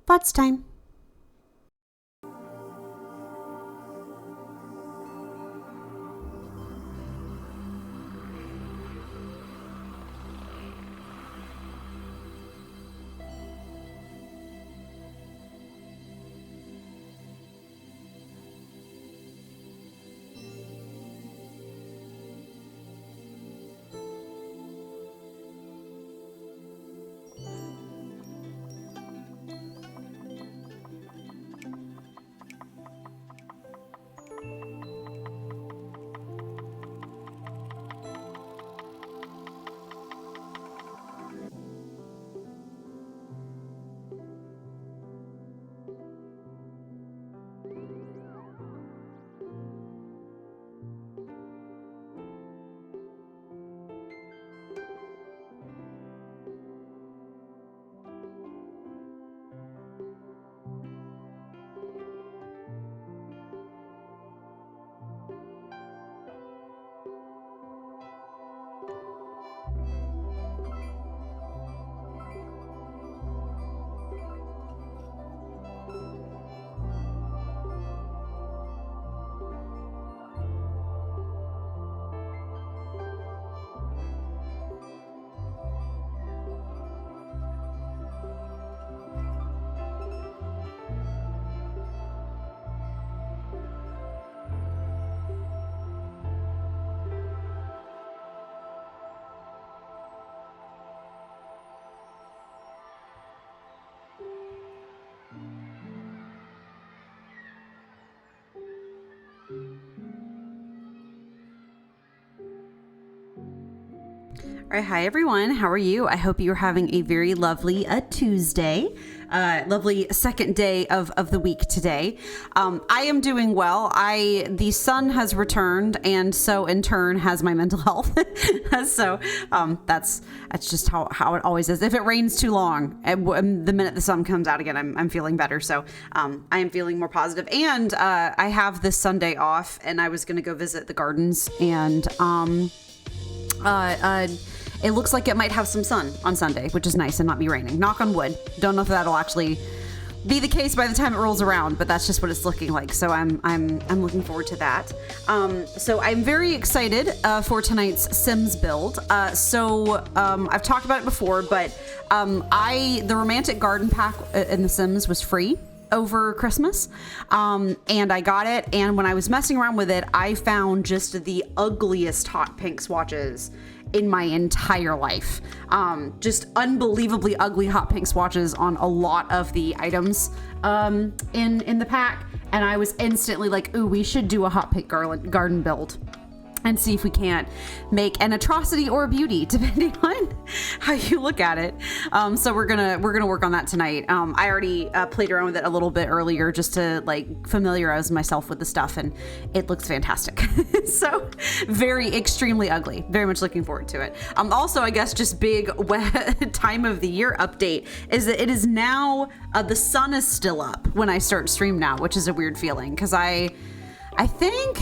thoughts time. All right, hi everyone. How are you? I hope you're having a very lovely Tuesday. Lovely second day of the week today. I am doing well. The sun has returned, and so in turn has my mental health. So that's just how it always is. If it rains too long, the minute the sun comes out again, I'm feeling better. So I am feeling more positive. And I have this Sunday off, and I was going to go visit the gardens, and it looks like it might have some sun on Sunday, which is nice and not be raining. Knock on wood. Don't know if that'll actually be the case by the time it rolls around, but that's just what it's looking like. So I'm looking forward to that. So I'm very excited for tonight's Sims build. I've talked about it before, but the romantic garden pack in the Sims was free over Christmas, and I got it, and when I was messing around with it, I found just the ugliest hot pink swatches in my entire life. Just unbelievably ugly hot pink swatches on a lot of the items in the pack, and I was instantly like, ooh, we should do a hot pink garden build and see if we can't make an atrocity or a beauty, depending on how you look at it. So we're gonna work on that tonight. I already played around with it a little bit earlier just to like familiarize myself with the stuff, and it looks fantastic. So very extremely ugly. Very much looking forward to it. Also, I guess just big wet time of the year update is that it is now the sun is still up when I start stream now, which is a weird feeling because I think.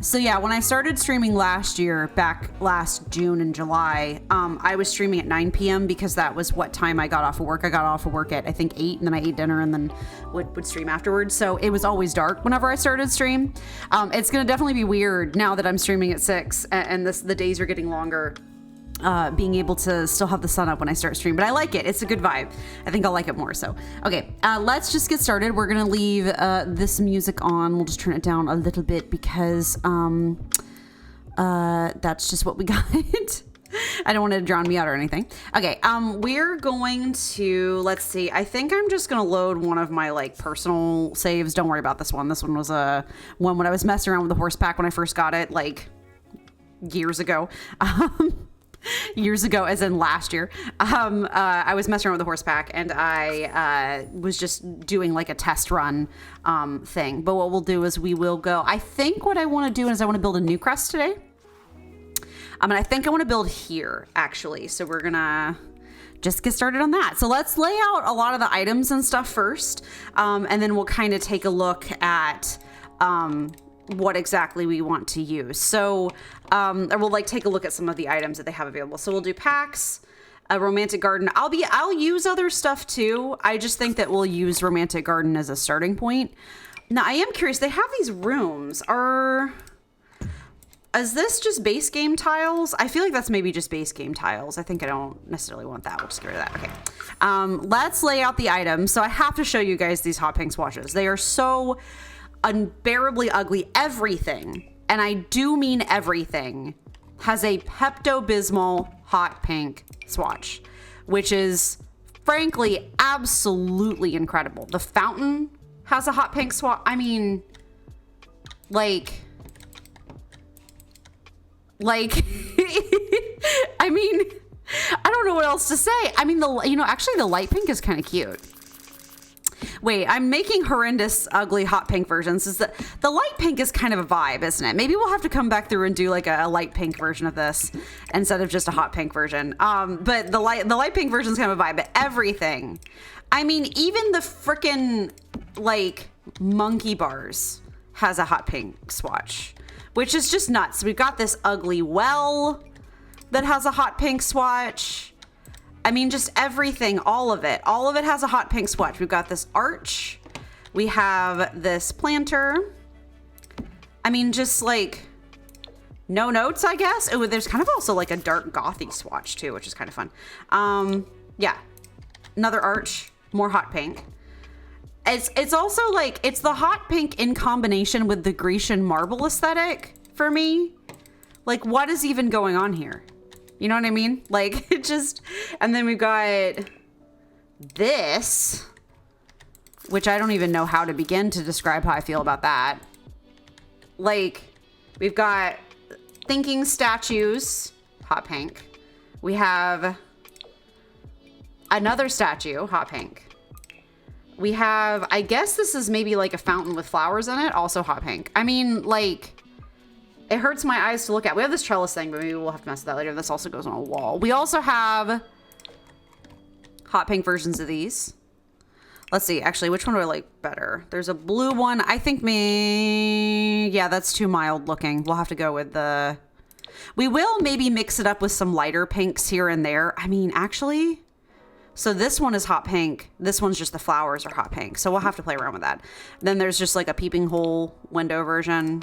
So yeah, when I started streaming last year, back last June and July, I was streaming at 9 p.m. because that was what time I got off of work. I got off of work at, I think, 8, and then I ate dinner and then would stream afterwards. So it was always dark whenever I started stream. It's going to definitely be weird now that I'm streaming at 6 and the days are getting longer. Being able to still have the sun up when I start stream, but I like it. It's a good vibe. I think I'll like it more. So, okay, let's just get started. We're going to leave this music on. We'll just turn it down a little bit because that's just what we got. I don't want it to drown me out or anything. Okay, we're going to, let's see. I think I'm just going to load one of my like personal saves. Don't worry about this one. This one was one when I was messing around with the horse pack when I first got it, like years ago. Years ago, as in last year, I was messing around with the horse pack, and I was just doing like a test run thing. But what we'll do is we will go. I think what I want to do is I want to build a new crest today. And I think I want to build here actually. So we're gonna just get started on that. So let's lay out a lot of the items and stuff first, and then we'll kind of take a look at what exactly we want to use. So we'll like take a look at some of the items that they have available. So we'll do packs, a romantic garden. I'll use other stuff too. I just think that we'll use romantic garden as a starting point. Now I am curious, they have these rooms. Is this just base game tiles? I feel like that's maybe just base game tiles. I think I don't necessarily want that. We'll just get rid of that. Okay. Let's lay out the items. So I have to show you guys these hot pink swatches. They are so unbearably ugly. Everything, and I do mean everything, has a Pepto-Bismol hot pink swatch, which is frankly absolutely incredible. The fountain has a hot pink swatch. I mean, like I mean, I don't know what else to say. I mean, actually the light pink is kind of cute. Wait, I'm making horrendous, ugly, hot pink versions. The light pink is kind of a vibe, isn't it? Maybe we'll have to come back through and do like a light pink version of this instead of just a hot pink version. But the light pink version is kind of a vibe. But everything, I mean, even the frickin' like monkey bars has a hot pink swatch, which is just nuts. We've got this ugly well that has a hot pink swatch. I mean, just everything, all of it has a hot pink swatch. We've got this arch. We have this planter. I mean, just like no notes, I guess. Oh, there's kind of also like a dark gothy swatch too, which is kind of fun. Yeah, another arch, more hot pink. It's also like, it's the hot pink in combination with the Grecian marble aesthetic for me. Like, what is even going on here? You know what I mean? Like, it just, and then we've got this, which I don't even know how to begin to describe how I feel about that. Like, we've got thinking statues, hot pink. We have another statue, hot pink. We have, I guess this is maybe like a fountain with flowers in it, also hot pink. I mean, like, it hurts my eyes to look at. We have this trellis thing, but maybe we'll have to mess with that later. This also goes on a wall. We also have hot pink versions of these. Let's see, actually, which one do I like better? There's a blue one. I think yeah, that's too mild looking. We'll have to go with we will maybe mix it up with some lighter pinks here and there. I mean, actually, so this one is hot pink. This one's just the flowers are hot pink. So we'll have to play around with that. Then there's just like a peeping hole window version,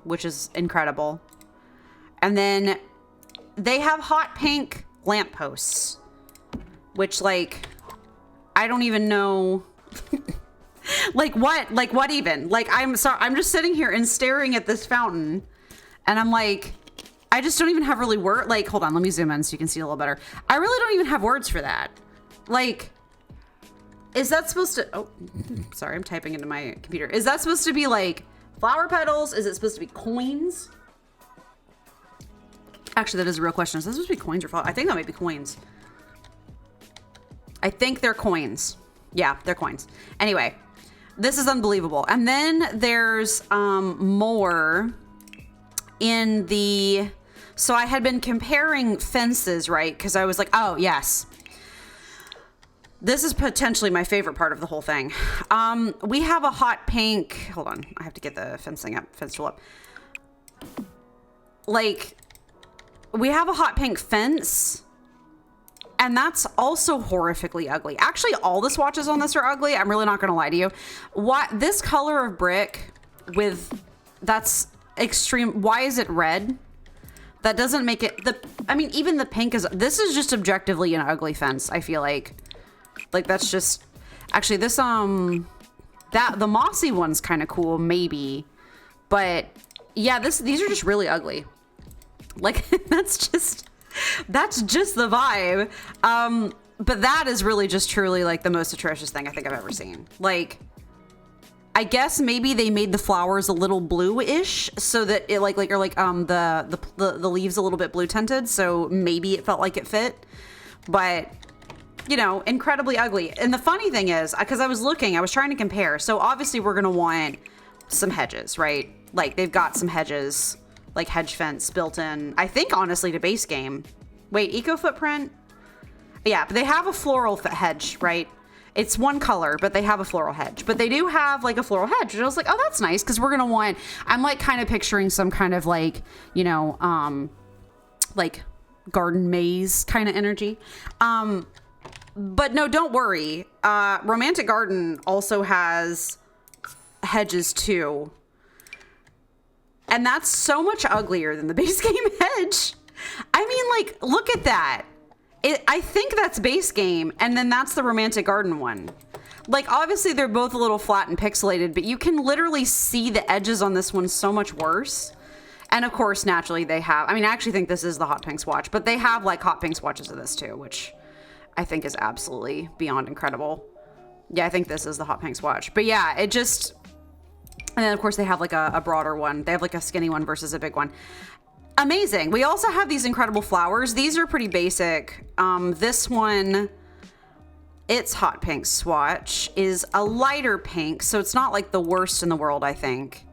which is incredible. And then they have hot pink lampposts, which, like, I don't even know. Like what even? Like, I'm sorry, I'm just sitting here and staring at this fountain and I'm like, I just don't even have really like, hold on, let me zoom in so you can see a little better. I really don't even have words for that. Like, is that supposed to, oh, sorry, I'm typing into my computer. Is that supposed to be like flower petals? Is it supposed to be coins? Actually, that is a real question. Is that supposed to be coins or flowers? I think that might be coins. I think they're coins. Yeah, they're coins. Anyway, this is unbelievable. And then there's more in the, so I had been comparing fences, right? Because I was like, oh, yes. This is potentially my favorite part of the whole thing. We have a hot pink, hold on, I have to get the fence tool up. Like, we have a hot pink fence, and that's also horrifically ugly. Actually, all the swatches on this are ugly. I'm really not gonna lie to you. This color of brick with, that's extreme, why is it red? That doesn't make it, I mean, even the pink is, this is just objectively an ugly fence, I feel like. Like, that's just, actually this, the mossy one's kind of cool, maybe. But yeah, these are just really ugly. Like, that's just the vibe. But that is really just truly like the most atrocious thing I think I've ever seen. Like, I guess maybe they made the flowers a little blue-ish so that it the leaves a little bit blue tinted. So maybe it felt like it fit, but you know, incredibly ugly. And the funny thing is, because I was trying to compare. So obviously we're going to want some hedges, right? Like, they've got some hedges, like hedge fence built in, I think, honestly, to base game. Wait, eco footprint? Yeah, but they have a floral hedge, right? It's one color, but they have a floral hedge. But they do have like a floral hedge. And I was like, oh, that's nice. Because we're going to I'm like kind of picturing some kind of like, you know, like garden maze kind of energy. But no, don't worry. Romantic Garden also has hedges too. And that's so much uglier than the base game hedge. I mean, like, look at that. I think that's base game, and then that's the Romantic Garden one. Like, obviously they're both a little flat and pixelated, but you can literally see the edges on this one so much worse. And of course, naturally they have, I mean, I actually think this is the hot pink swatch, but they have like hot pink swatches of this too, which I think is absolutely beyond incredible. Yeah, I think this is the hot pink swatch. But yeah, it just, and then of course they have like a broader one. They have like a skinny one versus a big one. Amazing. We also have these incredible flowers. These are pretty basic. This one, its hot pink swatch is a lighter pink, so it's not like the worst in the world, I think.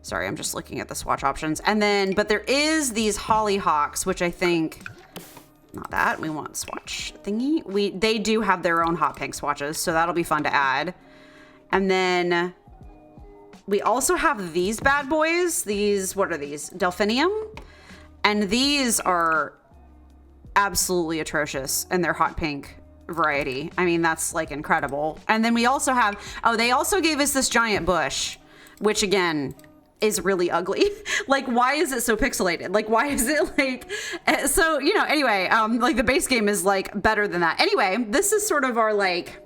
Sorry, I'm just looking at the swatch options. And then, but there is these hollyhocks, which I think, not that, we want swatch thingy. They do have their own hot pink swatches, so that'll be fun to add. And then we also have these bad boys. These, what are these? Delphinium. And these are absolutely atrocious in their hot pink variety. I mean, that's like incredible. And then we also have, oh, they also gave us this giant bush, which again, is really ugly. Like, why is it so pixelated? Like, why is it like, so, you know, anyway, like the base game is like better than that. Anyway, this is sort of our like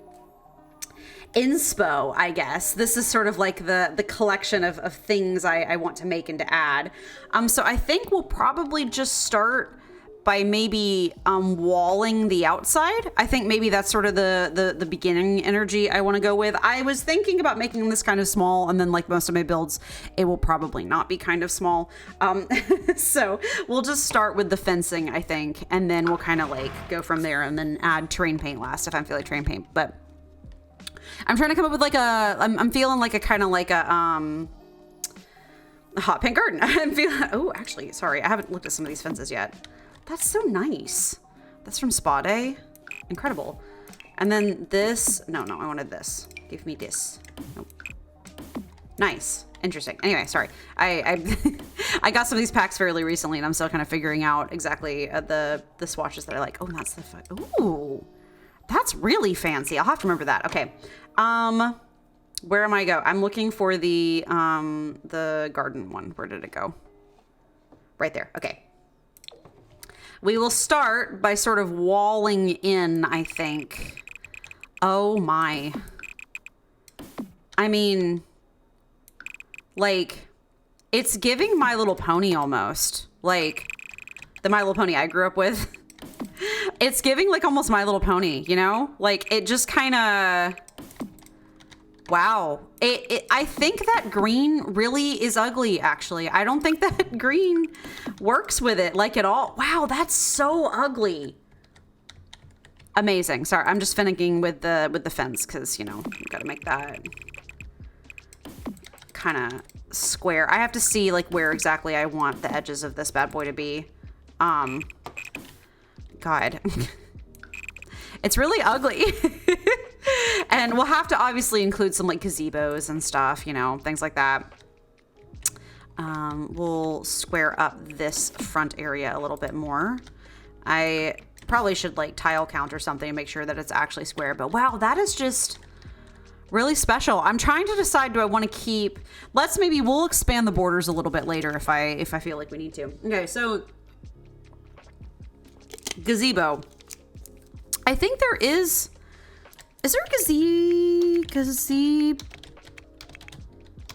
inspo, I guess. This is sort of like the collection of things I want to make and to add. So I think we'll probably just start by maybe walling the outside. I think maybe that's sort of the beginning energy I want to go with. I was thinking about making this kind of small, and then like most of my builds, it will probably not be kind of small. So we'll just start with the fencing, I think, and then we'll kind of like go from there and then add terrain paint last if I'm feeling terrain paint. But I'm trying to come up with like I'm feeling like a kind of like a hot pink garden. I'm feeling, oh, actually, sorry, I haven't looked at some of these fences yet. That's so nice. That's from Spa Day. Incredible. And then this, no, I wanted this. Give me this. Nope. Nice. Interesting. Anyway, sorry. I I got some of these packs fairly recently, and I'm still kind of figuring out exactly the swatches that I like. Oh, that's the, ooh, that's really fancy. I'll have to remember that. Okay. Where am I go? I'm looking for the garden one. Where did it go? Right there. Okay. We will start by sort of walling in, I think. Oh my. I mean, like, it's giving My Little Pony almost. Like, the My Little Pony I grew up with. It's giving like almost My Little Pony, you know? Like, it just kind of, wow. I think that green really is ugly, actually. I don't think that green works with it like at all. Wow, that's so ugly. Amazing. Sorry, I'm just finicking with the fence because, you know, you gotta make that kind of square. I have to see like where exactly I want the edges of this bad boy to be. God. It's really ugly. And we'll have to obviously include some like gazebos and stuff, you know, things like that. We'll square up this front area a little bit more. I probably should like tile count or something and make sure that it's actually square, but wow, that is just really special. I'm trying to decide, do I want to keep, we'll expand the borders a little bit later if I feel like we need to. Okay, so gazebo. I think there is there a gazebo?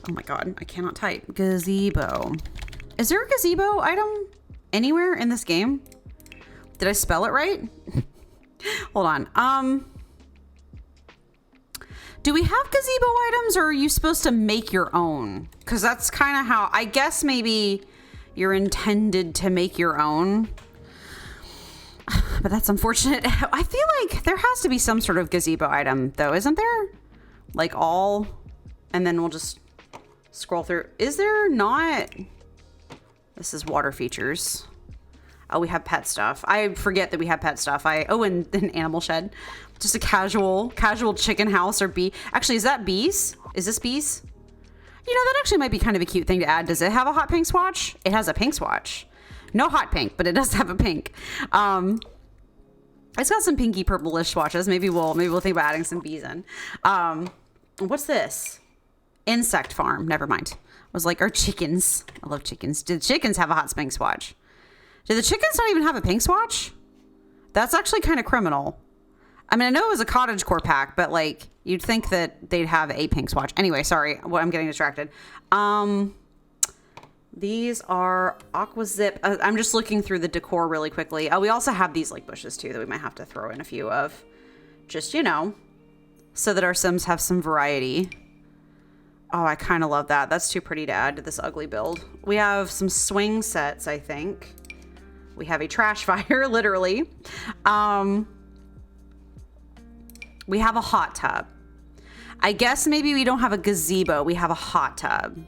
Oh my God, I cannot type. Gazebo. Is there a gazebo item anywhere in this game? Did I spell it right? Hold on. Do we have gazebo items, or are you supposed to make your own? Because that's kind of how, I guess maybe you're intended to make your own. But that's unfortunate. I feel like there has to be some sort of gazebo item, though, isn't there? Like all, and then we'll just scroll through. Is there not? This is water features. Oh, we have pet stuff. I forget that we have pet stuff. And an animal shed. Just a casual chicken house or bee. Actually, is that bees? Is this bees? You know, that actually might be kind of a cute thing to add. Does it have a hot pink swatch? It has a pink swatch. No hot pink, but it does have a pink. It's got some pinky purplish swatches. Maybe we'll think about adding some bees in. What's this? Insect farm. Never mind. I was like, our chickens. I love chickens. Did chickens have a hot pink swatch? Did the chickens not even have a pink swatch? That's actually kind of criminal. I mean, I know it was a cottagecore pack, but like you'd think that they'd have a pink swatch. Anyway, sorry. I'm getting distracted. These are aqua zip. I'm just looking through the decor really quickly. Oh, we also have these like bushes too that we might have to throw in a few of. Just, you know, so that our Sims have some variety. Oh, I kind of love that. That's too pretty to add to this ugly build. We have some swing sets, I think. We have a trash fire, literally. We have a hot tub. I guess maybe we don't have a gazebo. We have a hot tub.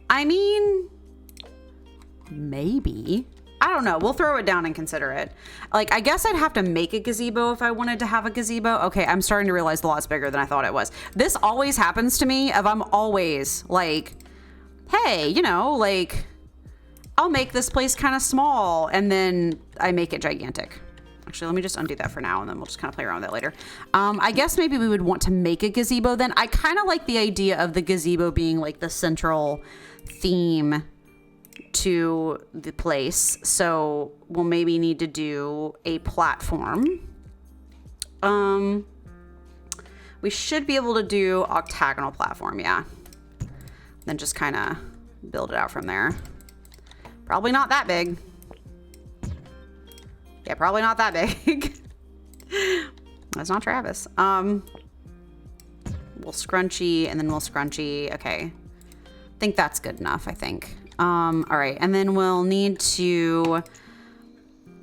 I mean, maybe. I don't know. We'll throw it down and consider it. Like, I guess I'd have to make a gazebo if I wanted to have a gazebo. Okay, I'm starting to realize the lot's bigger than I thought it was. This always happens to me if I'm always like, hey, you know, like, I'll make this place kind of small and then I make it gigantic. Actually, let me just undo that for now and then we'll just kind of play around with that later. I guess maybe we would want to make a gazebo then. I kind of like the idea of the gazebo being like the central theme to the place. So we'll maybe need to do a platform. We should be able to do octagonal platform, yeah. Then just kind of build it out from there. Probably not that big. Yeah, probably not that big. That's not Travis. We'll scrunchy and then we'll scrunchy. Okay. I think that's good enough, I think. All right. And then we'll need to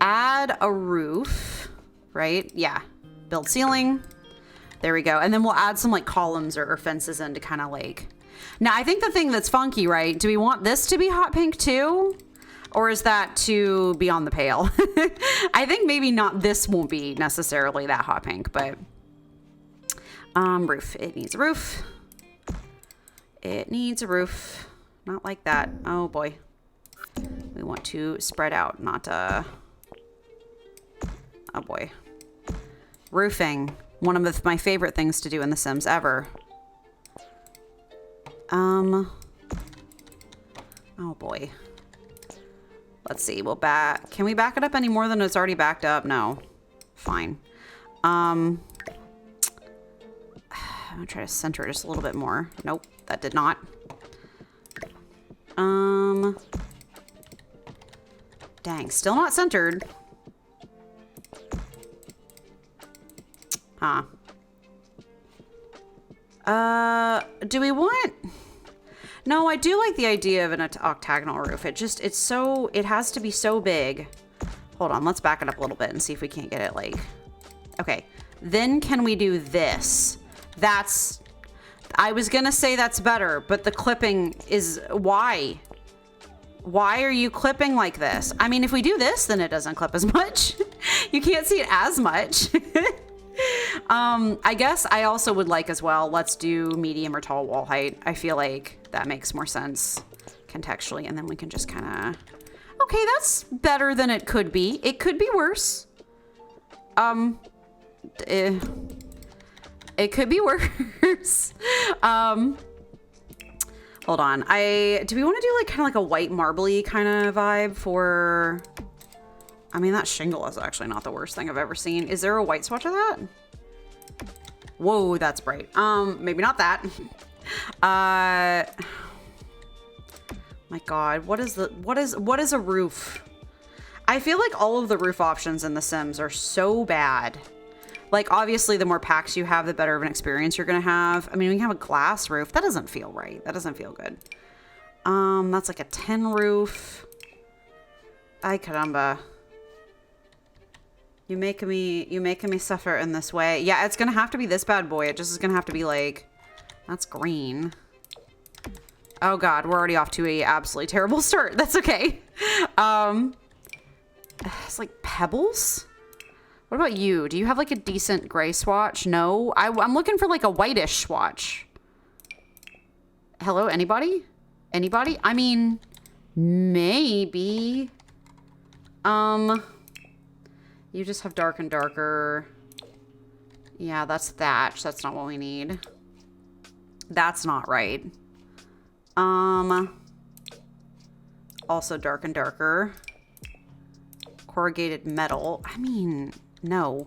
add a roof, right? Yeah. Build ceiling. There we go. And then we'll add some like columns or fences in to kind of like, now I think the thing that's funky, right? Do we want this to be hot pink too? Or is that too beyond the pale? I think maybe not, this won't be necessarily that hot pink, but roof. It needs a roof. It needs a roof. Not like that. Oh boy. We want to spread out, not oh boy. Roofing. One of my favorite things to do in The Sims ever. Oh boy. Let's see, can we back it up any more than it's already backed up? No. Fine. I'm gonna try to center it just a little bit more. Nope, that did not. Dang, still not centered. Huh. Do we want... No, I do like the idea of an octagonal roof. It has to be so big. Hold on, let's back it up a little bit and see if we can't get it like... Okay, then can we do this? I was gonna say that's better, but the clipping is... Why? Why are you clipping like this? I mean, if we do this, then it doesn't clip as much. You can't see it as much. I guess I also would like as well, let's do medium or tall wall height. I feel like that makes more sense contextually. And then we can just kind of, okay, that's better than it could be. It could be worse. It could be worse. Hold on. Do we want to do like kind of like a white marbly kind of vibe for... I mean, that shingle is actually not the worst thing I've ever seen. Is there a white swatch of that? Whoa, that's bright. Maybe not that. My God, what is a roof? I feel like all of the roof options in The Sims are so bad. Like, obviously, the more packs you have, the better of an experience you're gonna have. I mean, we can have a glass roof. That doesn't feel right. That doesn't feel good. That's like a tin roof. Ay caramba. You making me suffer in this way. Yeah, it's gonna have to be this bad boy. It just is gonna have to be like, that's green. Oh God, we're already off to a absolutely terrible start. That's okay. It's like pebbles. What about you? Do you have like a decent gray swatch? No, I'm looking for like a whitish swatch. Hello, anybody? Anybody? I mean, maybe. You just have dark and darker. Yeah, that's thatch. That's not what we need. That's not right. Also dark and darker. Corrugated metal. I mean, no.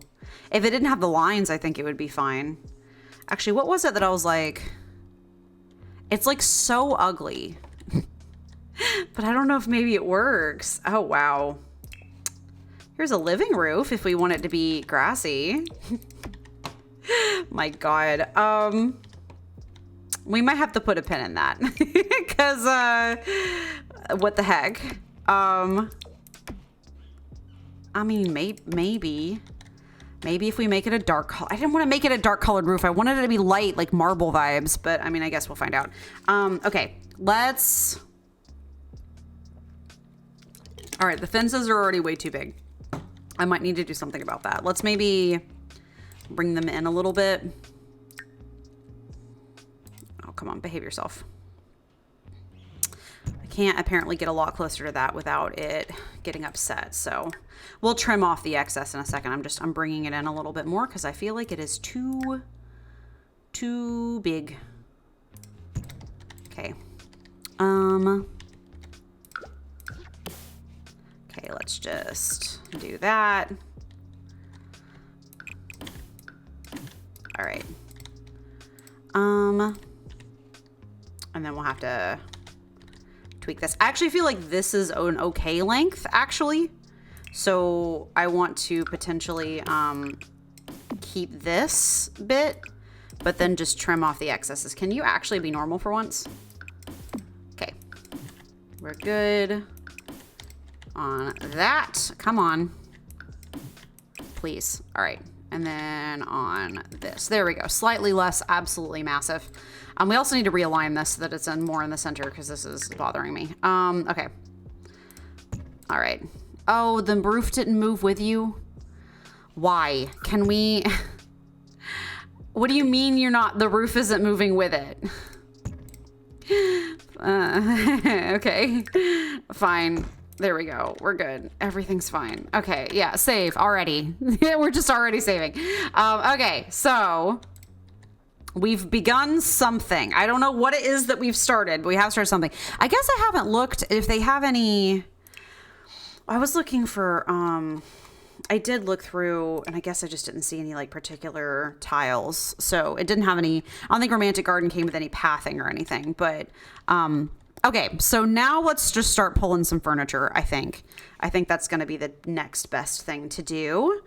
If it didn't have the lines, I think it would be fine. Actually, what was it that I was like... It's like so ugly. But I don't know if maybe it works. Oh, wow. Here's a living roof if we want it to be grassy. My God. We might have to put a pin in that. Because, what the heck? I mean, maybe. Maybe if we make it a dark color. I didn't want to make it a dark colored roof. I wanted it to be light, like marble vibes. But, I mean, I guess we'll find out. Okay, let's... All right, the fences are already way too big. I might need to do something about that. Let's maybe bring them in a little bit. Oh, come on, behave yourself. I can't apparently get a lot closer to that without it getting upset. So we'll trim off the excess in a second. I'm bringing it in a little bit more because I feel like it is too big. Okay. Okay, let's just do that. All right. And then we'll have to tweak this. I actually feel like this is an okay length, actually. So I want to potentially keep this bit, but then just trim off the excesses. Can you actually be normal for once? Okay. We're good on that. Come on. Please. All right. And then on this. There we go. Slightly less, absolutely massive. We also need to realign this so that it's more in the center because this is bothering me. Okay. All right. Oh, the roof didn't move with you? Why? Can we... What do you mean you're not... The roof isn't moving with it? Okay. Fine. There we go. We're good. Everything's fine. Okay. Yeah. Save already. We're just already saving. Okay. So we've begun something. I don't know what it is that we've started, but we have started something. I guess I haven't looked if they have any. I was looking for, I did look through and I guess I just didn't see any like particular tiles. So it didn't have any, I don't think Romantic Garden came with any pathing or anything, but, okay, so now let's just start pulling some furniture, I think. I think that's going to be the next best thing to do.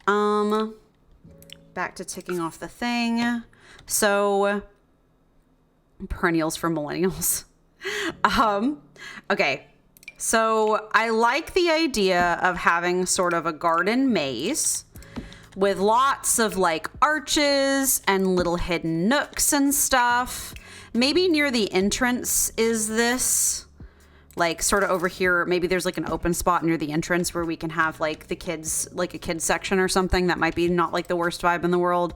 Back to ticking off the thing. So, perennials for millennials. Okay, so I like the idea of having sort of a garden maze with lots of like arches and little hidden nooks and stuff. Maybe near the entrance is this, like sort of over here. Maybe there's like an open spot near the entrance where we can have like the kids, like a kids section or something. That might be not like the worst vibe in the world.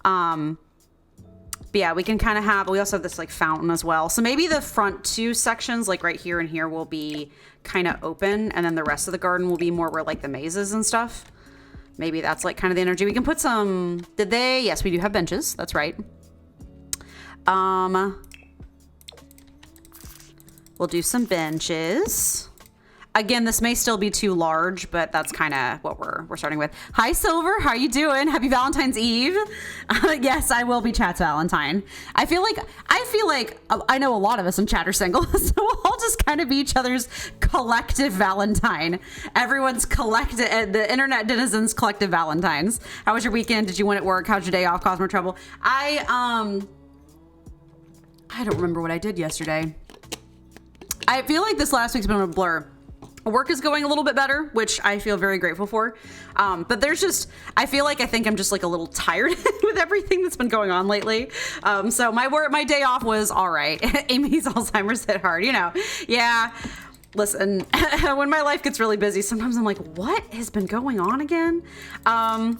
But yeah, we can kind of have, we also have this like fountain as well. So maybe the front two sections, like right here and here, will be kind of open. And then the rest of the garden will be more where like the mazes and stuff. Maybe that's like kind of the energy. We can put some, yes, we do have benches. That's right. We'll do some benches. Again, this may still be too large, but that's kind of what we're starting with. Hi, Silver. How you doing? Happy Valentine's Eve. Yes, I will be Chat's Valentine. I feel like I know a lot of us in chat are single, so we'll all just kind of be each other's collective Valentine. Everyone's collective, the internet denizens' collective Valentines. How was your weekend? Did you win at work? How's your day off? Cosmo Trouble? I don't remember what I did yesterday. I feel like this last week's been a blur. Work is going a little bit better, which I feel very grateful for. But there's just, I think I'm just like a little tired with everything that's been going on lately. So my day off was all right. Amy's Alzheimer's hit hard, you know. Yeah. Listen, when my life gets really busy, sometimes I'm like, what has been going on again? But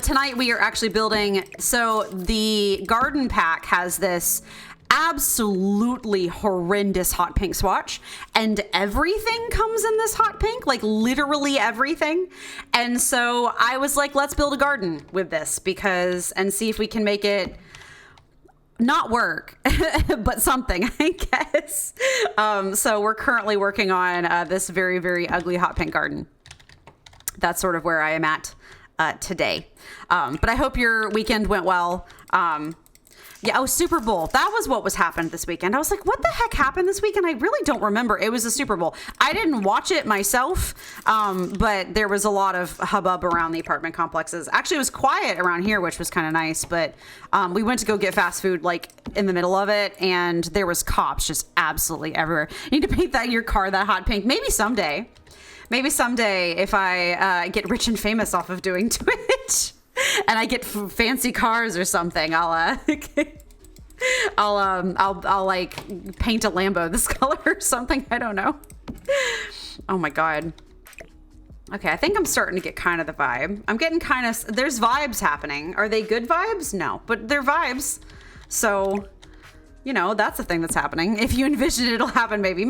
tonight we are actually building, so the garden pack has this absolutely horrendous hot pink swatch, and everything comes in this hot pink, like literally everything. And so I was like, let's build a garden with this and see if we can make it not work, but something, I guess. So we're currently working on this very, very ugly hot pink garden. That's sort of where I am at today. But I hope your weekend went well. Yeah, Super Bowl. That was what was happened this weekend. I was like, what the heck happened this weekend? I really don't remember. It was a Super Bowl. I didn't watch it myself, but there was a lot of hubbub around the apartment complexes. Actually, it was quiet around here, which was kind of nice, but we went to go get fast food like in the middle of it, and there was cops just absolutely everywhere. You need to paint your car that hot pink. Maybe someday. Maybe someday if I get rich and famous off of doing Twitch. And I get fancy cars or something, I'll like paint a Lambo this color or something. I don't know. Oh my God. Okay, I think I'm starting to get kind of the vibe. I'm getting kind of, there's vibes happening. Are they good vibes? No, but they're vibes. So, you know, that's the thing that's happening. If you envision it'll happen, maybe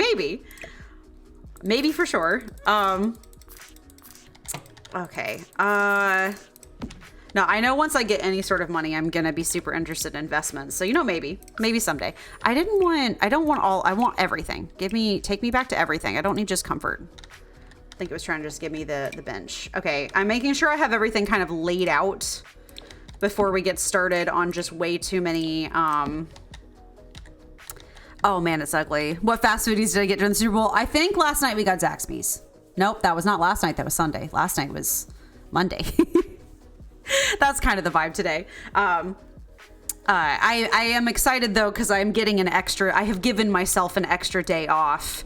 for sure. Okay. Now, I know once I get any sort of money, I'm going to be super interested in investments. So, you know, maybe someday. I want everything. Take me back to everything. I don't need just comfort. I think it was trying to just give me the bench. Okay. I'm making sure I have everything kind of laid out before we get started on just way too many, oh man, it's ugly. What fast foodies did I get during the Super Bowl? I think last night we got Zaxby's. Nope, that was not last night. That was Sunday. Last night was Monday. That's kind of the vibe today. I am excited though, because I have given myself an extra day off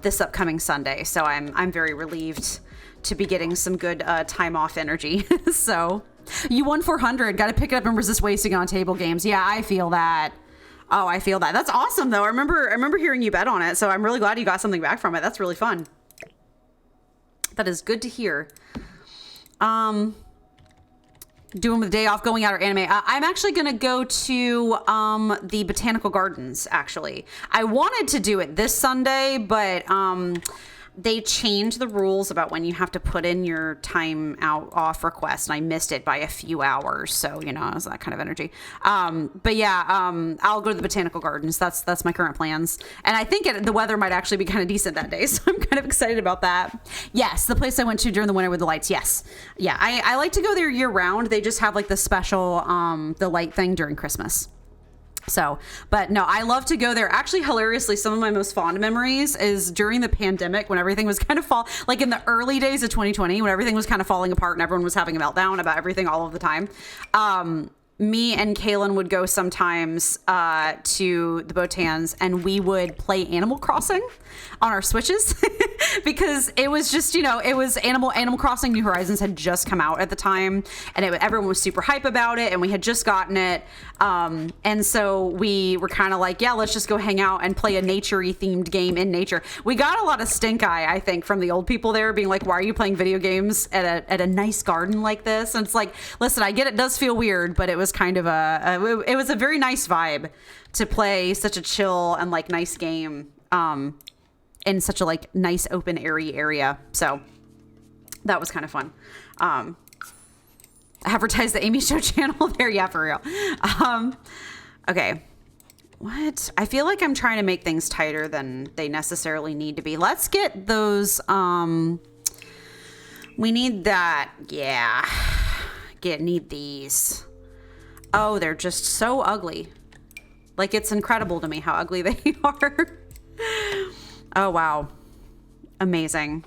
this upcoming Sunday. So I'm very relieved to be getting some good time off energy. So you won 400, got to pick it up and resist wasting on table games. Yeah, I feel that. Oh, I feel that. That's awesome though. I remember hearing you bet on it. So I'm really glad you got something back from it. That's really fun. That is good to hear. Doing the day off, going out or anime. I'm actually going to go to the botanical gardens, actually. I wanted to do it this Sunday, but they changed the rules about when you have to put in your time off request, and I missed it by a few hours. So, you know, it was that kind of energy. But yeah, I'll go to the botanical gardens. That's my current plans. And I think the weather might actually be kind of decent that day. So I'm kind of excited about that. Yes, the place I went to during the winter with the lights. Yes. Yeah, I like to go there year round. They just have like the special, the light thing during Christmas. So, but no, I love to go there. Actually, hilariously, some of my most fond memories is during the pandemic when everything was kind of like in the early days of 2020, when everything was kind of falling apart and everyone was having a meltdown about everything all of the time. Me and Kaylin would go sometimes to the Botans, and we would play Animal Crossing on our Switches because it was just, you know, it was Animal Crossing New Horizons had just come out at the time, and everyone was super hype about it, and we had just gotten it. And so we were kind of like, yeah, let's just go hang out and play a nature-y themed game in nature. We got a lot of stink eye, I think, from the old people there being like, why are you playing video games at a nice garden like this? And it's like, listen, I get it does feel weird, but it was kind of it was a very nice vibe to play such a chill and like nice game in such a like nice open airy area. So that was kind of fun. Advertise the Amy Show channel there. Yeah, for real. Okay. What? I feel like I'm trying to make things tighter than they necessarily need to be. Let's get those. We need that. Yeah. Need these. Oh, they're just so ugly. Like, it's incredible to me how ugly they are. Oh, wow. Amazing.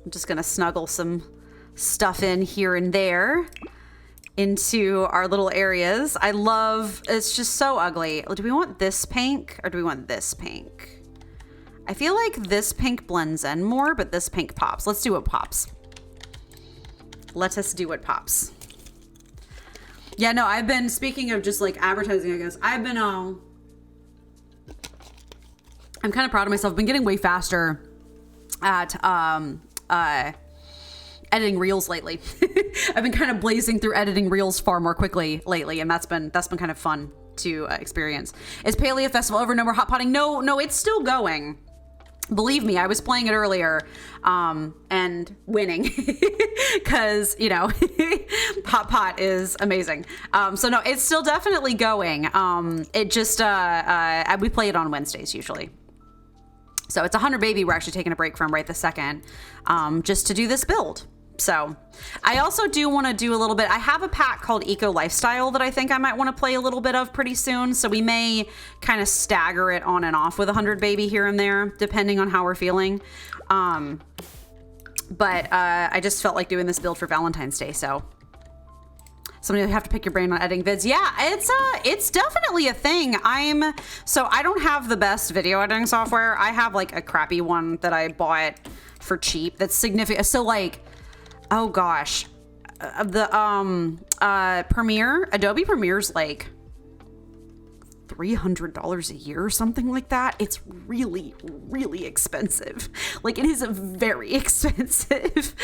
I'm just gonna snuggle some stuff in here and there into our little areas. It's just so ugly. Do we want this pink or do we want this pink? I feel like this pink blends in more, but this pink pops. Let's do what pops. Let us do what pops. Yeah, no, I've been, speaking of just like advertising, I guess, I'm kind of proud of myself. I've been getting way faster at editing reels lately. I've been kind of blazing through editing reels far more quickly lately, and that's been kind of fun to experience. Is Paleo Festival over? No more hot potting? No, it's still going. Believe me, I was playing it earlier and winning because, you know, hot pot is amazing. So no, it's still definitely going. It just, we play it on Wednesdays usually. So it's 100 baby we're actually taking a break from right this second, just to do this build. So I also do want to do a little bit. I have a pack called Eco Lifestyle that I think I might want to play a little bit of pretty soon. So we may kind of stagger it on and off with 100 baby here and there, depending on how we're feeling. But I just felt like doing this build for Valentine's Day. So somebody would have to pick your brain on editing vids. Yeah, it's definitely a thing. So I don't have the best video editing software. I have like a crappy one that I bought for cheap. That's significant. So like, oh gosh, the Premiere, Adobe Premiere's like $300 a year or something like that. It's really, really expensive. Like, it is very expensive.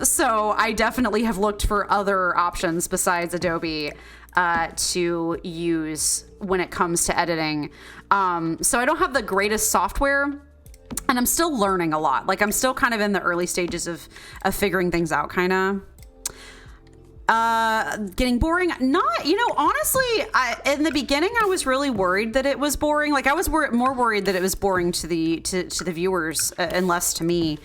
So I definitely have looked for other options besides Adobe to use when it comes to editing. So I don't have the greatest software, and I'm still learning a lot. Like, I'm still kind of in the early stages of figuring things out, kind of. Getting boring? Not, you know, honestly, in the beginning, I was really worried that it was boring. Like, I was more worried that it was boring to the viewers and less to me,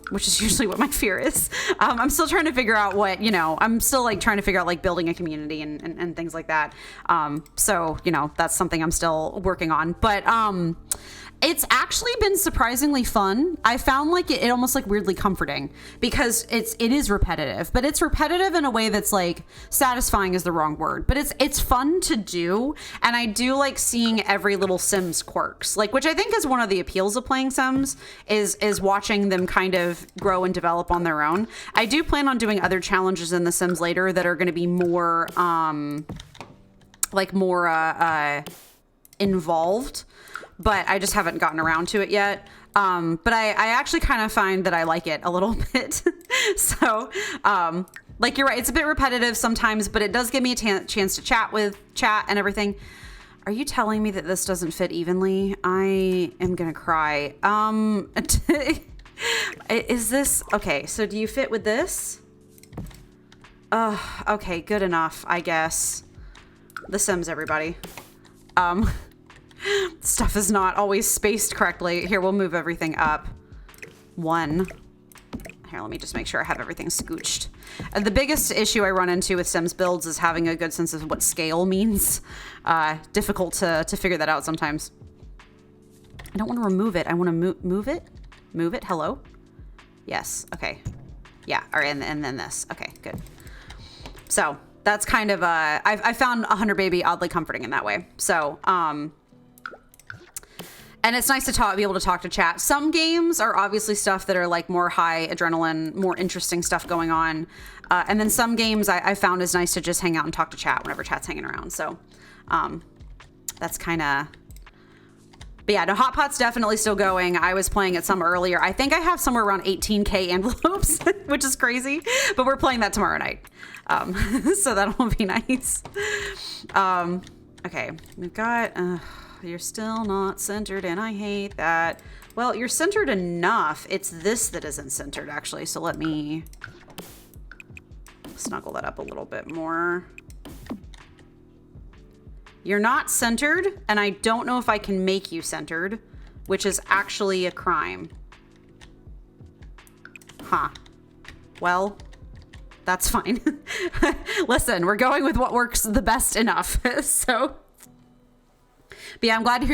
which is usually what my fear is. I'm still trying to figure out what, you know, I'm still like trying to figure out like building a community and things like that. So, you know, that's something I'm still working on, but, it's actually been surprisingly fun. I found like it almost like weirdly comforting because it is repetitive, but it's repetitive in a way that's like satisfying is the wrong word, but it's fun to do. And I do like seeing every little Sims quirks, like, which I think is one of the appeals of playing Sims is watching them kind of grow and develop on their own. I do plan on doing other challenges in the Sims later that are going to be more, involved, but I just haven't gotten around to it yet. But I actually kind of find that I like it a little bit. So, like, you're right, it's a bit repetitive sometimes, but it does give me a chance to chat and everything. Are you telling me that this doesn't fit evenly? I am gonna cry. Is this, okay, so do you fit with this? Okay, good enough, I guess. The Sims, everybody. Stuff is not always spaced correctly. Here, we'll move everything up. One. Here, let me just make sure I have everything scooched. The biggest issue I run into with Sims builds is having a good sense of what scale means. Difficult to figure that out sometimes. I don't want to remove it. I want to move it. Move it. Hello? Yes. Okay. Yeah. All right. And then this. Okay, good. So that's kind of, I found 100 baby oddly comforting in that way. So, and it's nice to be able to talk to chat. Some games are obviously stuff that are like more high adrenaline, more interesting stuff going on. And then some games I found is nice to just hang out and talk to chat whenever chat's hanging around. So that's kind of, but yeah, no, Hot Pot's definitely still going. I was playing it some earlier. I think I have somewhere around 18K envelopes, which is crazy, but we're playing that tomorrow night. So that'll be nice. Okay, we've got, you're still not centered, and I hate that. Well, you're centered enough. It's this that isn't centered, actually. So let me snuggle that up a little bit more. You're not centered, and I don't know if I can make you centered, which is actually a crime. Huh. Well, that's fine. Listen, we're going with what works the best enough. So... But yeah, I'm glad to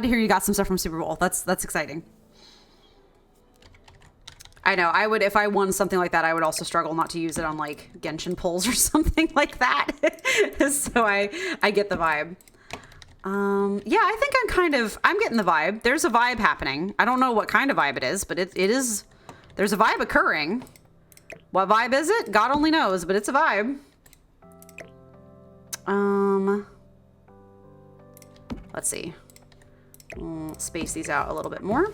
hear you got some stuff from Super Bowl. That's exciting. I know, I would, if I won something like that, I would also struggle not to use it on like Genshin pulls or something like that. So I get the vibe. Yeah, I think I'm getting the vibe. There's a vibe happening. I don't know what kind of vibe it is, but it is, there's a vibe occurring. What vibe is it? God only knows, but it's a vibe. Let's see. We'll space these out a little bit more.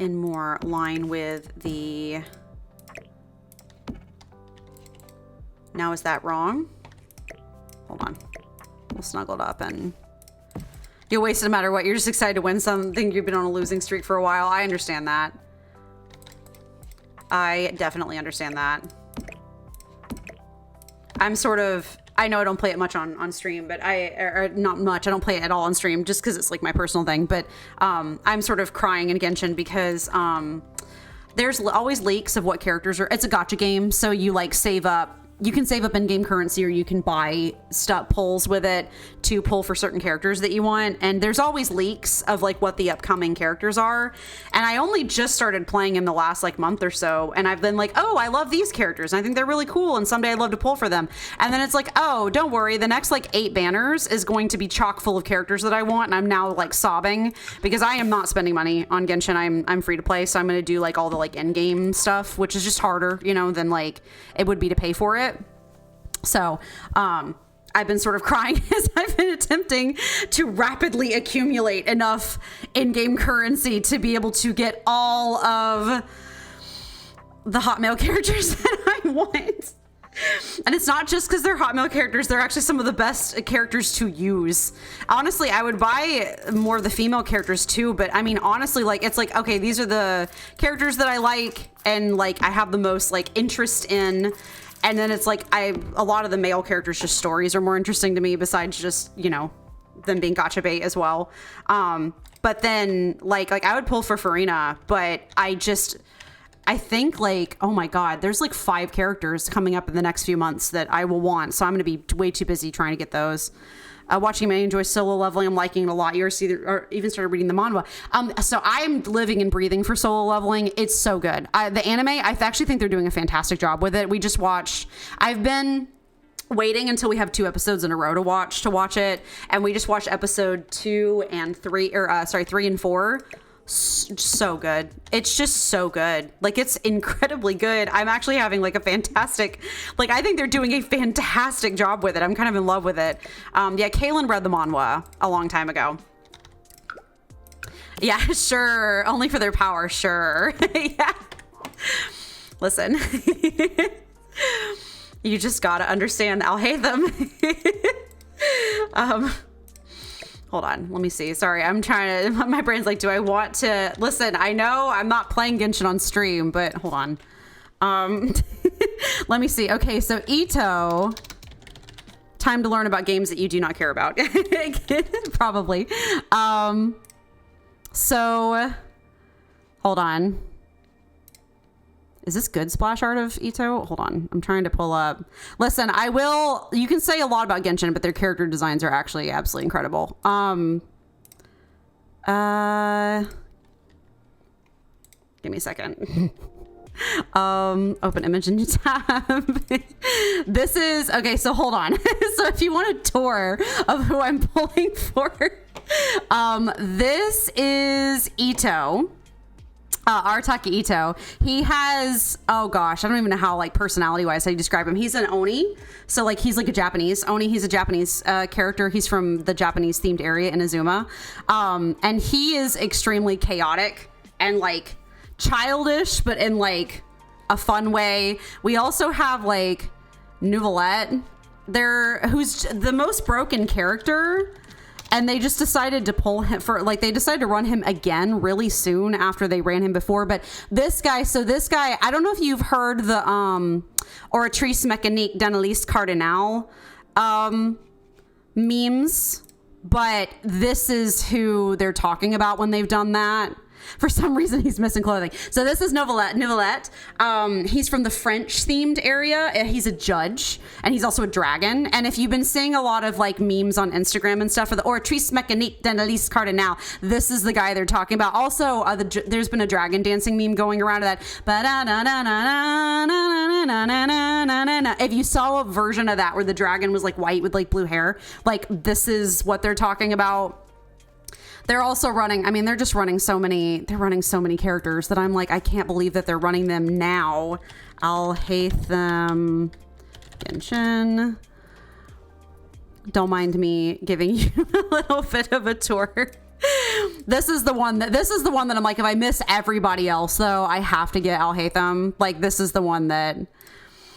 In more line with the... Now, is that wrong? hold on. We'll snuggle it up and you'll waste it no matter what. You're just excited to win something. You've been on a losing streak for a while. I understand that. I definitely understand that. I'm sort of, I know I don't play it much on stream, but not much. I don't play it at all on stream just because it's like my personal thing. But I'm sort of crying in Genshin because there's always leaks of what characters are. It's a gacha game, so you like save up. You can save up in-game currency or you can buy stuff, pulls with it to pull for certain characters that you want. And there's always leaks of like what the upcoming characters are. And I only just started playing in the last like month or so. And I've been like, oh, I love these characters. I think they're really cool. And someday I'd love to pull for them. And then it's like, oh, don't worry. The next like 8 banners is going to be chock full of characters that I want. And I'm now like sobbing because I am not spending money on Genshin. I'm free to play. So I'm going to do like all the like in-game stuff, which is just harder, you know, than like it would be to pay for it. So, I've been sort of crying as I've been attempting to rapidly accumulate enough in-game currency to be able to get all of the hot male characters that I want. And it's not just because they're hot male characters. They're actually some of the best characters to use. Honestly, I would buy more of the female characters too. But I mean, honestly, like, it's like, okay, these are the characters that I like and like I have the most like interest in. And then it's like a lot of the male characters, just stories are more interesting to me besides just, you know, them being gacha bait as well. But then like I would pull for Farina, but I think like, oh my God, there's like 5 characters coming up in the next few months that I will want. So I'm going to be way too busy trying to get those. Watching me enjoy solo leveling. I'm liking it a lot. Or even started reading the manga. So I'm living and breathing for solo leveling. It's so good. The anime, I actually think they're doing a fantastic job with it. We just watched, I've been waiting until we have 2 episodes in a row to watch it. And we just watched episode 2 and 3, or 3 and 4. So good. It's just so good. Like, it's incredibly good. I'm actually having like a fantastic, like, I think they're doing a fantastic job with it. I'm kind of in love with it. Yeah, Kaylin read the manhwa a long time ago. Yeah, sure. Only for their power. Sure. Yeah. Listen, you just gotta understand Al-Haytham. Hold on, let me see. Sorry, I'm trying to, my brain's like, do I want to, listen, I know I'm not playing Genshin on stream, but hold on. Let me see. Okay, so Ito, time to learn about games that you do not care about. Probably. So, hold on. Is this good splash art of Ito? Hold on. I'm trying to pull up. Listen, you can say a lot about Genshin, but their character designs are actually absolutely incredible. Give me a second. Open image in tab. This is, okay, so hold on. So if you want a tour of who I'm pulling for, this is Ito. Arataki Ito. He has, oh gosh, I don't even know how, like, personality wise how you describe him. He's an Oni, so like he's like a Japanese Oni. He's a Japanese character. He's from the Japanese themed area in Azuma, and he is extremely chaotic and like childish, but in like a fun way. We also have like Nouvelette there, who's the most broken character. And they just decided to pull him for, like, they decided to run him again really soon after they ran him before. But this guy, I don't know if you've heard the Oratrice Mécanique d'Analyse Cardinal memes, but this is who they're talking about when they've done that. For some reason, he's missing clothing. So this is Nouvelette. He's from the French themed area. He's a judge, and he's also a dragon. And if you've been seeing a lot of like memes on Instagram and stuff for the Oratrice Mécanique d'Analyse Cardinal, this is the guy they're talking about. Also, there's been a dragon dancing meme going around that. If you saw a version of that where the dragon was like white with like blue hair, like this is what they're talking about. They're also running, I mean, they're running so many characters that I'm like, I can't believe that they're running them now. Al-Haytham Genshin. Don't mind me giving you a little bit of a tour. This is the one that I'm like, if I miss everybody else though, I have to get Al-Haytham. Like, this is the one that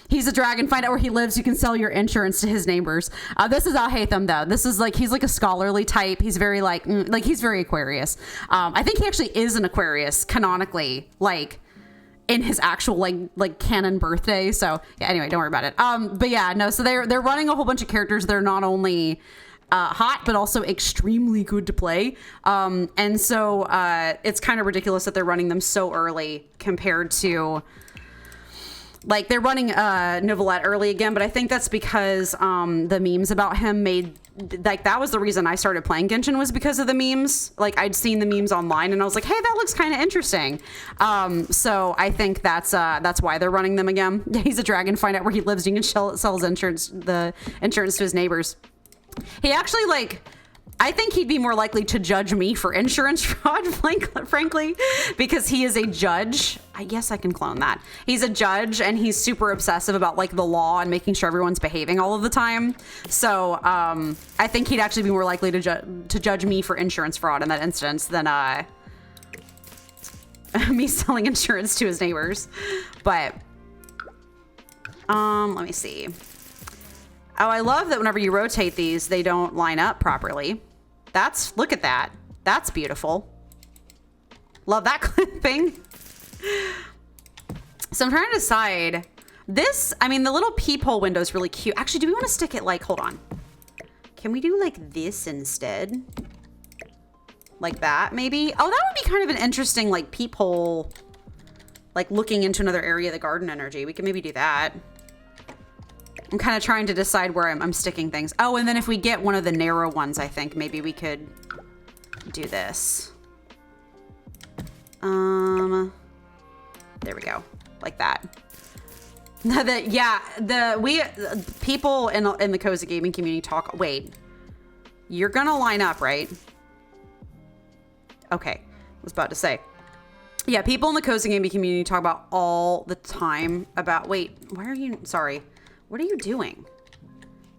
He's a dragon. Find out where he lives. You can sell your insurance to his neighbors. This is Al-Haytham, though. This is like, he's like a scholarly type. He's very like he's very Aquarius. I think he actually is an Aquarius canonically, like in his actual like canon birthday. So yeah, anyway, don't worry about it. But yeah, no. So they're running a whole bunch of characters. They're not only hot, but also extremely good to play. And so it's kind of ridiculous that they're running them so early compared to. Like, they're running Novelette early again, but I think that's because the memes about him made... Like, that was the reason I started playing Genshin, was because of the memes. Like, I'd seen the memes online, and I was like, hey, that looks kind of interesting. So I think that's why they're running them again. He's a dragon. Find out where he lives. You can sell his insurance to his neighbors. He actually, like... I think he'd be more likely to judge me for insurance fraud, frankly, because he is a judge. I guess I can clone that. He's a judge, and he's super obsessive about like the law and making sure everyone's behaving all of the time. So I think he'd actually be more likely to judge me for insurance fraud in that instance than me selling insurance to his neighbors. But let me see. Oh, I love that whenever you rotate these, they don't line up properly. Look at that. That's beautiful. Love that thing. So I'm trying to decide this. I mean, the little peephole window is really cute. Actually, do we want to stick it like, hold on. Can we do like this instead? Like that, maybe? Oh, that would be kind of an interesting like peephole, like looking into another area of the garden energy. We can maybe do that. I'm kind of trying to decide where I'm sticking things. Oh, and then if we get one of the narrow ones, I think maybe we could do this. There we go. Like that. People in the cozy gaming community talk. Wait, you're gonna line up, right? Okay, I was about to say. Yeah, people in the cozy gaming community talk about all the time about. Wait, why are you? Sorry. What are you doing?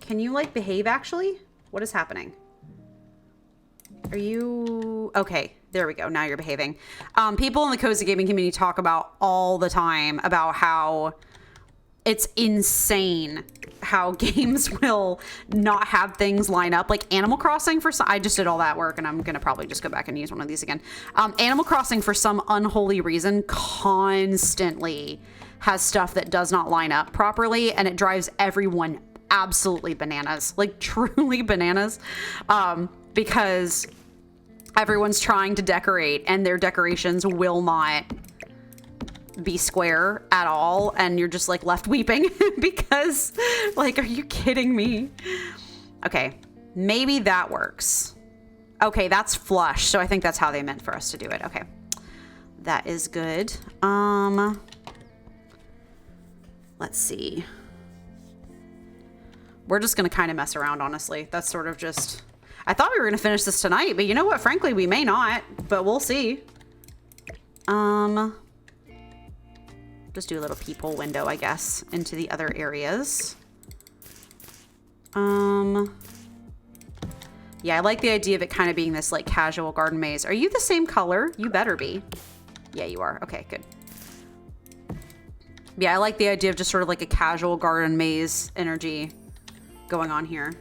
Can you like behave actually? What is happening? Are you... Okay, there we go. Now you're behaving. People in the cozy gaming community talk about all the time about how it's insane how games will not have things line up. Like Animal Crossing for some... I just did all that work and I'm going to probably just go back and use one of these again. Animal Crossing for some unholy reason constantly has stuff that does not line up properly, and it drives everyone absolutely bananas, like truly bananas, because everyone's trying to decorate and their decorations will not be square at all, and you're just like left weeping because like, are you kidding me? Okay, maybe that works. Okay, that's flush, so I think that's how they meant for us to do it. Okay, that is good. Let's see. We're just going to kind of mess around, honestly. That's sort of just... I thought we were going to finish this tonight, but you know what? Frankly, we may not, but we'll see. Just do a little peephole window, I guess, into the other areas. Yeah, I like the idea of it kind of being this, like, casual garden maze. Are you the same color? You better be. Yeah, you are. Okay, good. Yeah, I like the idea of just sort of like a casual garden maze energy going on here.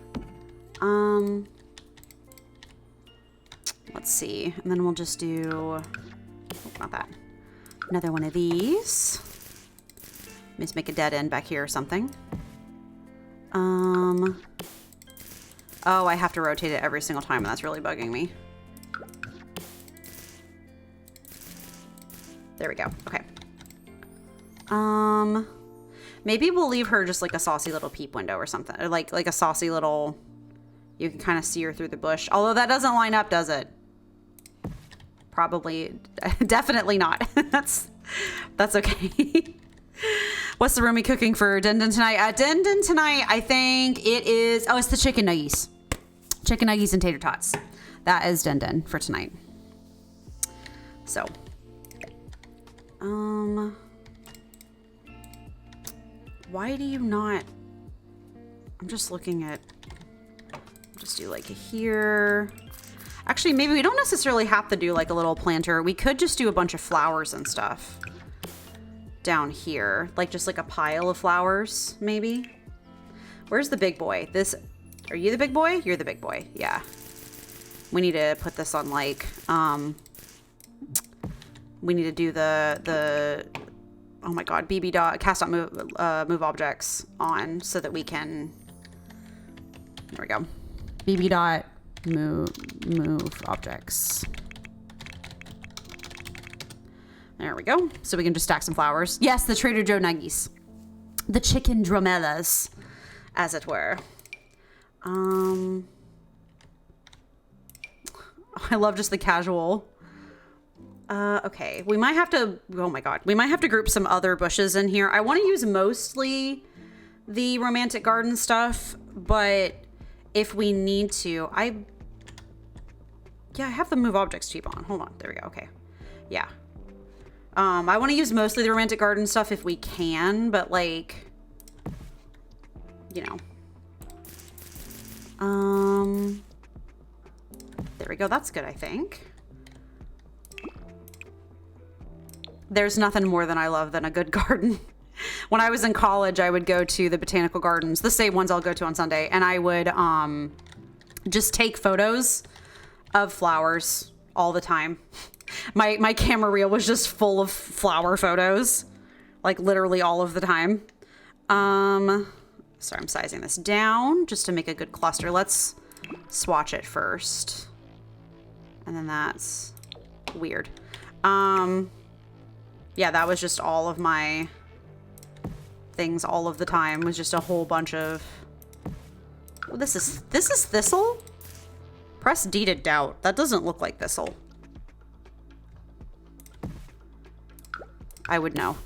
Let's see. And then we'll just do... Oh, not that. Another one of these. Let's make a dead end back here or something. Oh, I have to rotate it every single time, and that's really bugging me. There we go. Okay. Maybe we'll leave her just like a saucy little peep window or something, or like a saucy little, you can kind of see her through the bush. Although that doesn't line up, does it? Probably, definitely not. That's okay. What's the roomie cooking for Dindin tonight? Dindin tonight, I think it is, oh, it's the chicken nuggies. Chicken nuggies and tater tots. That is Dindin for tonight. So, why do you not... I'm just looking at... Just do like a here. Actually, maybe we don't necessarily have to do like a little planter. We could just do a bunch of flowers and stuff. down here, like just like a pile of flowers, maybe. Where's the big boy? This, are you the big boy? You're the big boy. Yeah. We need to put this on like, we need to do the oh my god, BB dot cast dot move objects on so that we can, there we go. BB dot move objects. There we go. So we can just stack some flowers. Yes, the Trader Joe nuggies. The chicken dromelas, as it were. I love just the casual. Okay, we might have to, oh my god, we might have to group some other bushes in here. I want to use mostly the romantic garden stuff, but if we need to, yeah, I have the move objects cheap on. Hold on, there we go, okay. Yeah. I want to use mostly the romantic garden stuff if we can, but like, you know. There we go, that's good, I think. There's nothing more than I love than a good garden. When I was in college, I would go to the botanical gardens, the same ones I'll go to on Sunday, and I would just take photos of flowers all the time. My camera reel was just full of flower photos, like literally all of the time. Sorry, I'm sizing this down just to make a good cluster. Let's swatch it first. And then that's weird. Yeah, that was just all of my things all of the time. Was just a whole bunch of, oh, this is thistle? Press D to doubt. That doesn't look like thistle. I would know.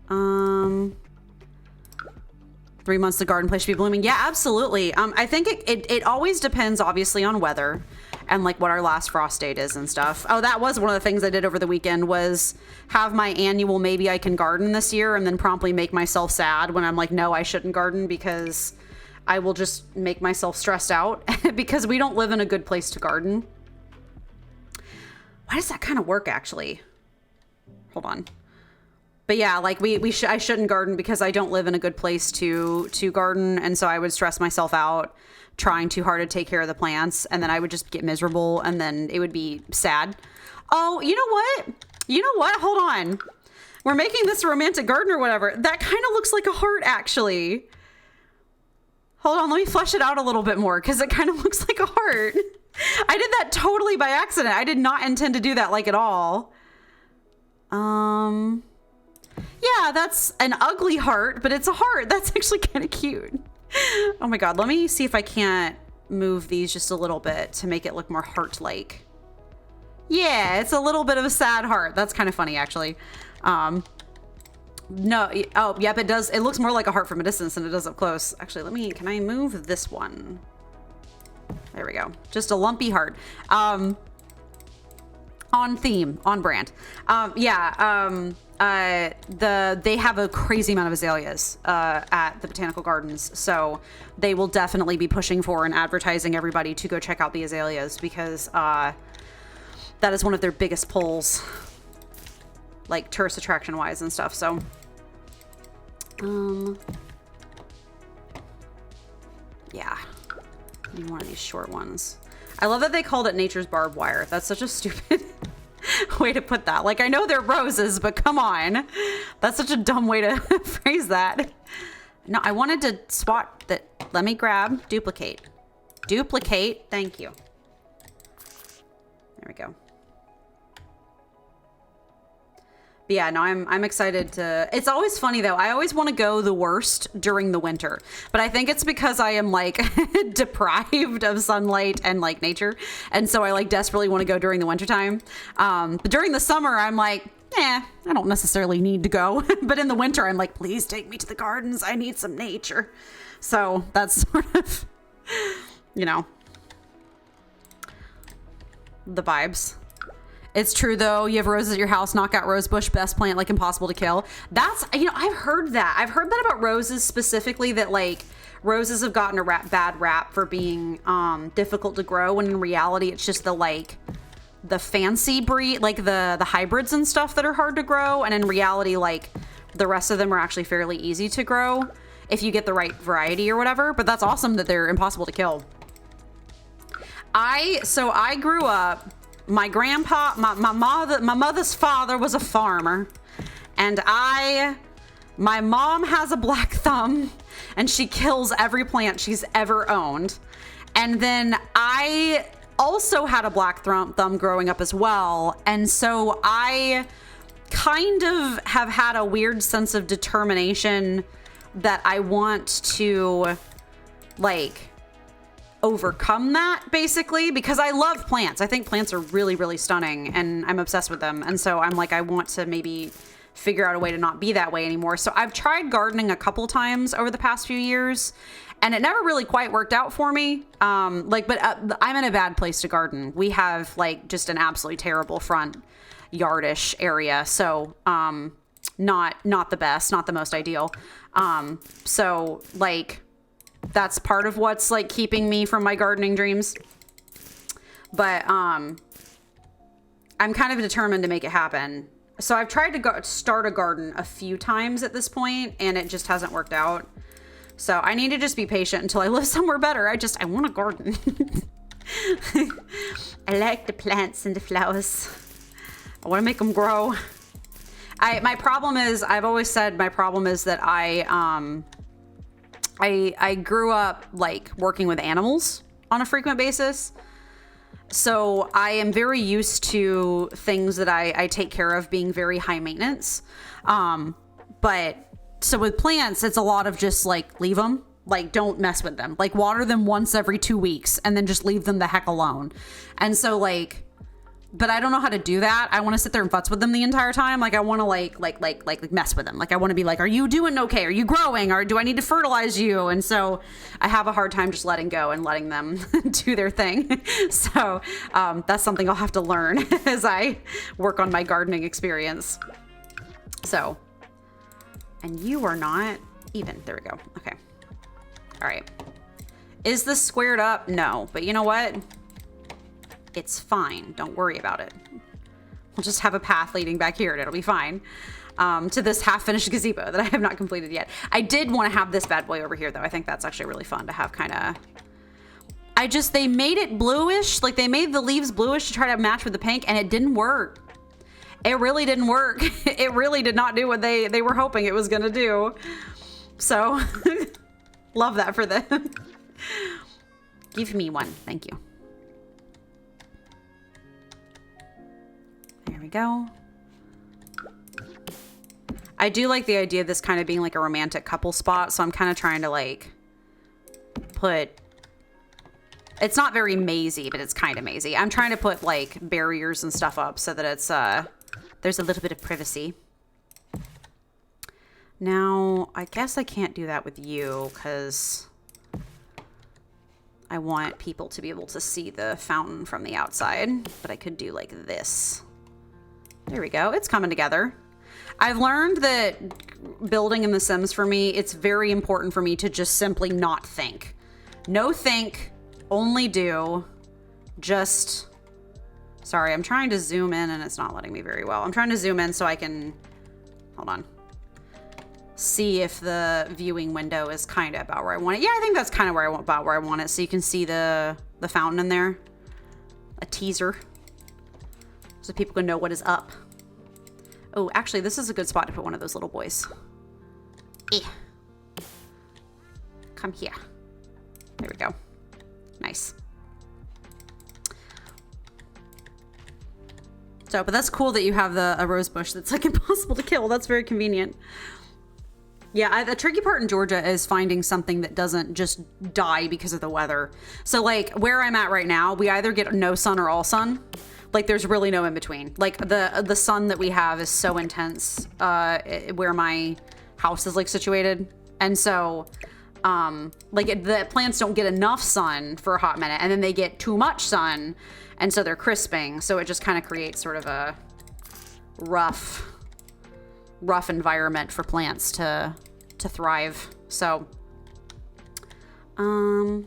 3 months the garden place should be blooming. Yeah, absolutely. I think it always depends obviously on weather and like what our last frost date is and stuff. Oh, that was one of the things I did over the weekend was have my annual maybe I can garden this year and then promptly make myself sad when I'm like, no, I shouldn't garden because I will just make myself stressed out because we don't live in a good place to garden. Why does that kind of work actually? Hold on. But yeah, like I shouldn't garden because I don't live in a good place to garden, and so I would stress myself out trying too hard to take care of the plants, and then I would just get miserable, and then it would be sad. Oh, you know what? You know what? Hold on. We're making this a romantic garden or whatever. That kind of looks like a heart, actually. Hold on, let me flesh it out a little bit more because it kind of looks like a heart. I did that totally by accident. I did not intend to do that like at all. Yeah, that's an ugly heart, but it's a heart. That's actually kind of cute. Oh my god, let me see if I can't move these just a little bit to make it look more heart-like. Yeah, it's a little bit of a sad heart. That's kind of funny, actually. No, oh, yep, it does. It looks more like a heart from a distance than it does up close. Actually, can I move this one? There we go. Just a lumpy heart. On theme, on brand. They have a crazy amount of azaleas at the botanical gardens, so they will definitely be pushing for and advertising everybody to go check out the azaleas because that is one of their biggest pulls, like tourist attraction wise and stuff. So yeah, I need one of these short ones. I love that they called it nature's barbed wire. That's such a stupid way to put that. Like, I know they're roses, but come on. That's such a dumb way to phrase that. No, I wanted to swat that. Let me grab, duplicate. Duplicate, thank you. There we go. But yeah, no, I'm excited to, it's always funny though. I always want to go the worst during the winter, but I think it's because I am like deprived of sunlight and like nature. And so I like desperately want to go during the winter time. But during the summer, I'm like, I don't necessarily need to go. But in the winter, I'm like, please take me to the gardens. I need some nature. So that's sort of, you know, the vibes. It's true though. You have roses at your house, knock out rose bush, best plant, like impossible to kill. That's, you know, I've heard that. I've heard that about roses specifically, that like roses have gotten a bad rap for being difficult to grow, when in reality it's just the like the fancy breed, like the hybrids and stuff that are hard to grow. And in reality, like the rest of them are actually fairly easy to grow if you get the right variety or whatever. But that's awesome that they're impossible to kill. So I grew up, my grandpa, my mother's father was a farmer, and my mom has a black thumb, and she kills every plant she's ever owned. And then I also had a black thumb growing up as well. And so I kind of have had a weird sense of determination that I want to, like, overcome that, basically, because I love plants. I think plants are really, really stunning, and I'm obsessed with them. And so I'm like, I want to maybe figure out a way to not be that way anymore. So I've tried gardening a couple times over the past few years, and it never really quite worked out for me. But I'm in a bad place to garden. We have like just an absolutely terrible front yardish area. So, not the best, not the most ideal. So like that's part of what's like keeping me from my gardening dreams. But, I'm kind of determined to make it happen. So I've tried to start a garden a few times at this point, and it just hasn't worked out. So I need to just be patient until I live somewhere better. I want a garden. I like the plants and the flowers. I want to make them grow. My problem is, I've always said my problem is that I grew up like working with animals on a frequent basis. So I am very used to things that I take care of being very high maintenance. But so with plants, it's a lot of just like leave them, like don't mess with them, like water them once every 2 weeks and then just leave them the heck alone. And so like, but I don't know how to do that. I want to sit there and futz with them the entire time. Like I want to like mess with them. Like I want to be like, are you doing okay? Are you growing? Or do I need to fertilize you? And so I have a hard time just letting go and letting them do their thing. So that's something I'll have to learn as I work on my gardening experience. So, and you are not even. There we go. Okay. All right. Is this squared up? No, but you know what? It's fine. Don't worry about it. We'll just have a path leading back here and it'll be fine. To this half-finished gazebo that I have not completed yet. I did want to have this bad boy over here, though. I think that's actually really fun to have kind of... they made it bluish. Like, they made the leaves bluish to try to match with the pink, and it didn't work. It really didn't work. It really did not do what they were hoping it was going to do. So, love that for them. Give me one. Thank you. There we go. I do like the idea of this kind of being like a romantic couple spot, so I'm kind of trying to like put... It's not very mazy, but it's kind of mazy. I'm trying to put like barriers and stuff up so that it's there's a little bit of privacy. Now, I guess I can't do that with you because I want people to be able to see the fountain from the outside, but I could do like this. There we go. It's coming together. I've learned that building in The Sims for me, it's very important for me to just simply not think. No think, only do. Just... Sorry, I'm trying to zoom in and it's not letting me very well. I'm trying to zoom in so I can... Hold on. See if the viewing window is kind of about where I want it. Yeah, I think that's kind of about where I want it. So you can see the fountain in there. A teaser. So people can know what is up. Oh, actually, this is a good spot to put one of those little boys. Come here. There we go. Nice. So, but that's cool that you have a rose bush that's like impossible to kill. That's very convenient. Yeah, the tricky part in Georgia is finding something that doesn't just die because of the weather. So like where I'm at right now, we either get no sun or all sun. Like there's really no in between. Like the sun that we have is so intense where my house is like situated. And so the plants don't get enough sun for a hot minute and then they get too much sun and so they're crisping. So it just kind of creates sort of a rough environment for plants to thrive. So I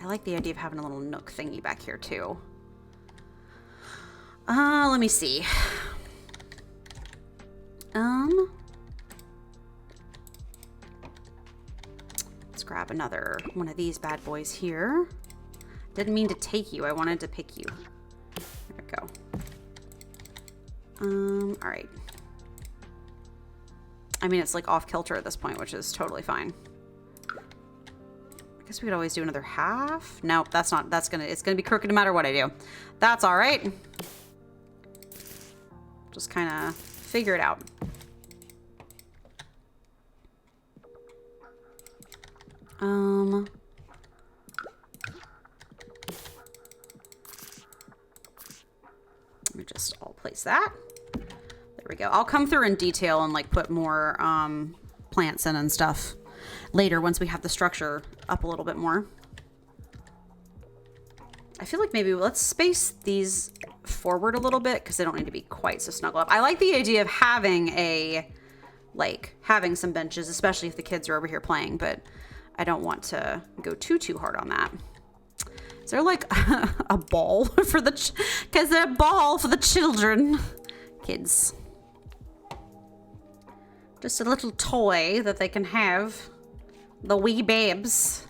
I like the idea of having a little nook thingy back here too. Let me see. Let's grab another one of these bad boys here. Didn't mean to take you. I wanted to pick you. There we go. All right. I mean, it's like off kilter at this point, which is totally fine. I guess we could always do another half. Nope, that's not, it's gonna be crooked no matter what I do. That's all right. Just kind of figure it out. Let me just, I'll place that. There we go. I'll come through in detail and like put more plants in and stuff later once we have the structure up a little bit more. I feel like maybe let's space these forward a little bit because they don't need to be quite so snuggled up. I like the idea of having having some benches, especially if the kids are over here playing, but I don't want to go too hard on that. Is there like a ball for the, because they're a ball for the children, kids. Just a little toy that they can have, the wee babes.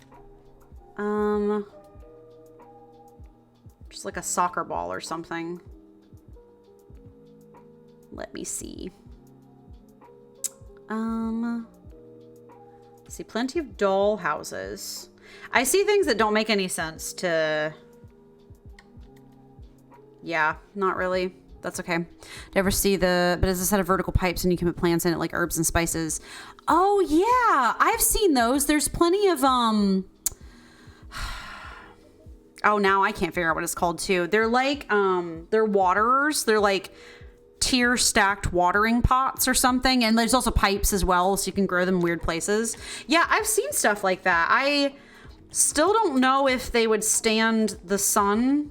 Just like a soccer ball or something. Let me see. See, plenty of doll houses. I see things that don't make any sense to... Yeah, not really. That's okay. Do you ever see the... But it's a set of vertical pipes and you can put plants in it like herbs and spices. Oh, yeah. I've seen those. There's plenty of... Oh, now I can't figure out what it's called too. They're like... They're waterers. They're like tier stacked watering pots or something. And there's also pipes as well, so you can grow them in weird places. Yeah, I've seen stuff like that. I still don't know if they would stand the sun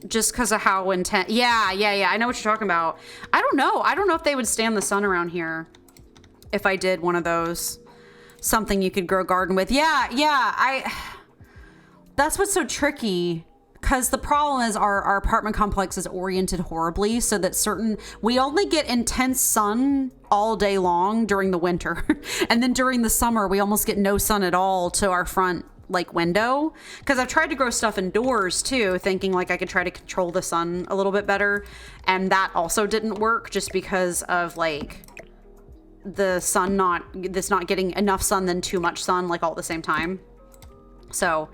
just because of how intense. Yeah. I know what you're talking about. I don't know. I don't know if they would stand the sun around here if I did one of those. Something you could grow a garden with. Yeah. That's what's so tricky. Because the problem is our apartment complex is oriented horribly so that we only get intense sun all day long during the winter. And then during the summer, we almost get no sun at all to our front like window. Because I've tried to grow stuff indoors too, thinking like I could try to control the sun a little bit better. And that also didn't work just because of like the sun not getting enough sun than too much sun like all at the same time. So...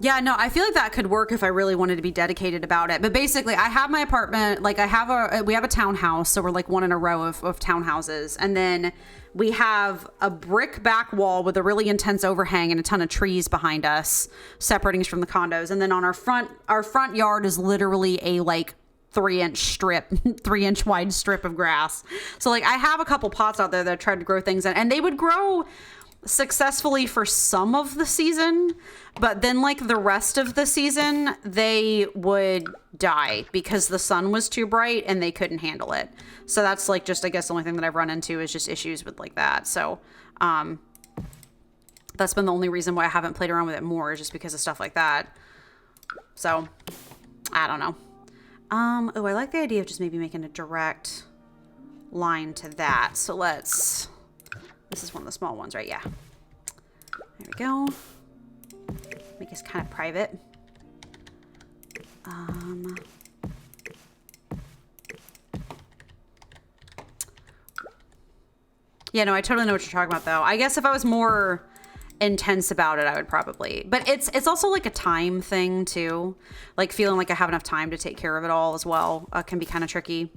yeah, no, I feel like that could work if I really wanted to be dedicated about it. But basically, I have my apartment, like we have a townhouse, so we're like one in a row of townhouses. And then we have a brick back wall with a really intense overhang and a ton of trees behind us, separating us from the condos. And then on our front yard is literally a like 3-inch wide strip of grass. So like I have a couple pots out there that I tried to grow things in, and they would grow successfully for some of the season, but then like the rest of the season they would die because the sun was too bright and they couldn't handle it. So that's like just I guess the only thing that I've run into is just issues with like that. So that's been the only reason why I haven't played around with it more, is just because of stuff like that. So I don't know. Oh, I like the idea of just maybe making a direct line to that. So this is one of the small ones, right? Yeah. There we go. Make this kind of private. Yeah, no, I totally know what you're talking about, though. I guess if I was more intense about it, I would probably. But it's also like a time thing, too. Like feeling like I have enough time to take care of it all as well can be kind of tricky.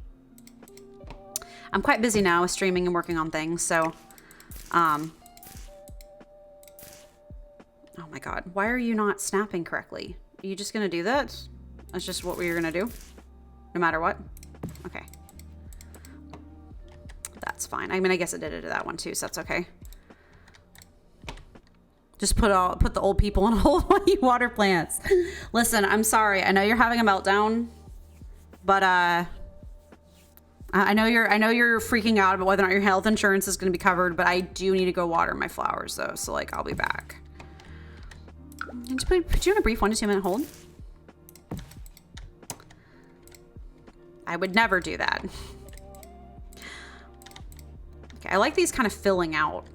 I'm quite busy now with streaming and working on things, so... oh my god, why are you not snapping correctly? Are you just gonna do that? That's just what we're gonna do? No matter what? Okay. That's fine. I mean, I guess I did it to that one too, so that's okay. Just put the old people on hold while you water plants. Listen, I'm sorry. I know you're having a meltdown, but I know you're freaking out about whether or not your health insurance is going to be covered, but I do need to go water my flowers though. So like, I'll be back. Put you on a brief 1 to 2 minute hold. I would never do that. Okay, I like these kind of filling out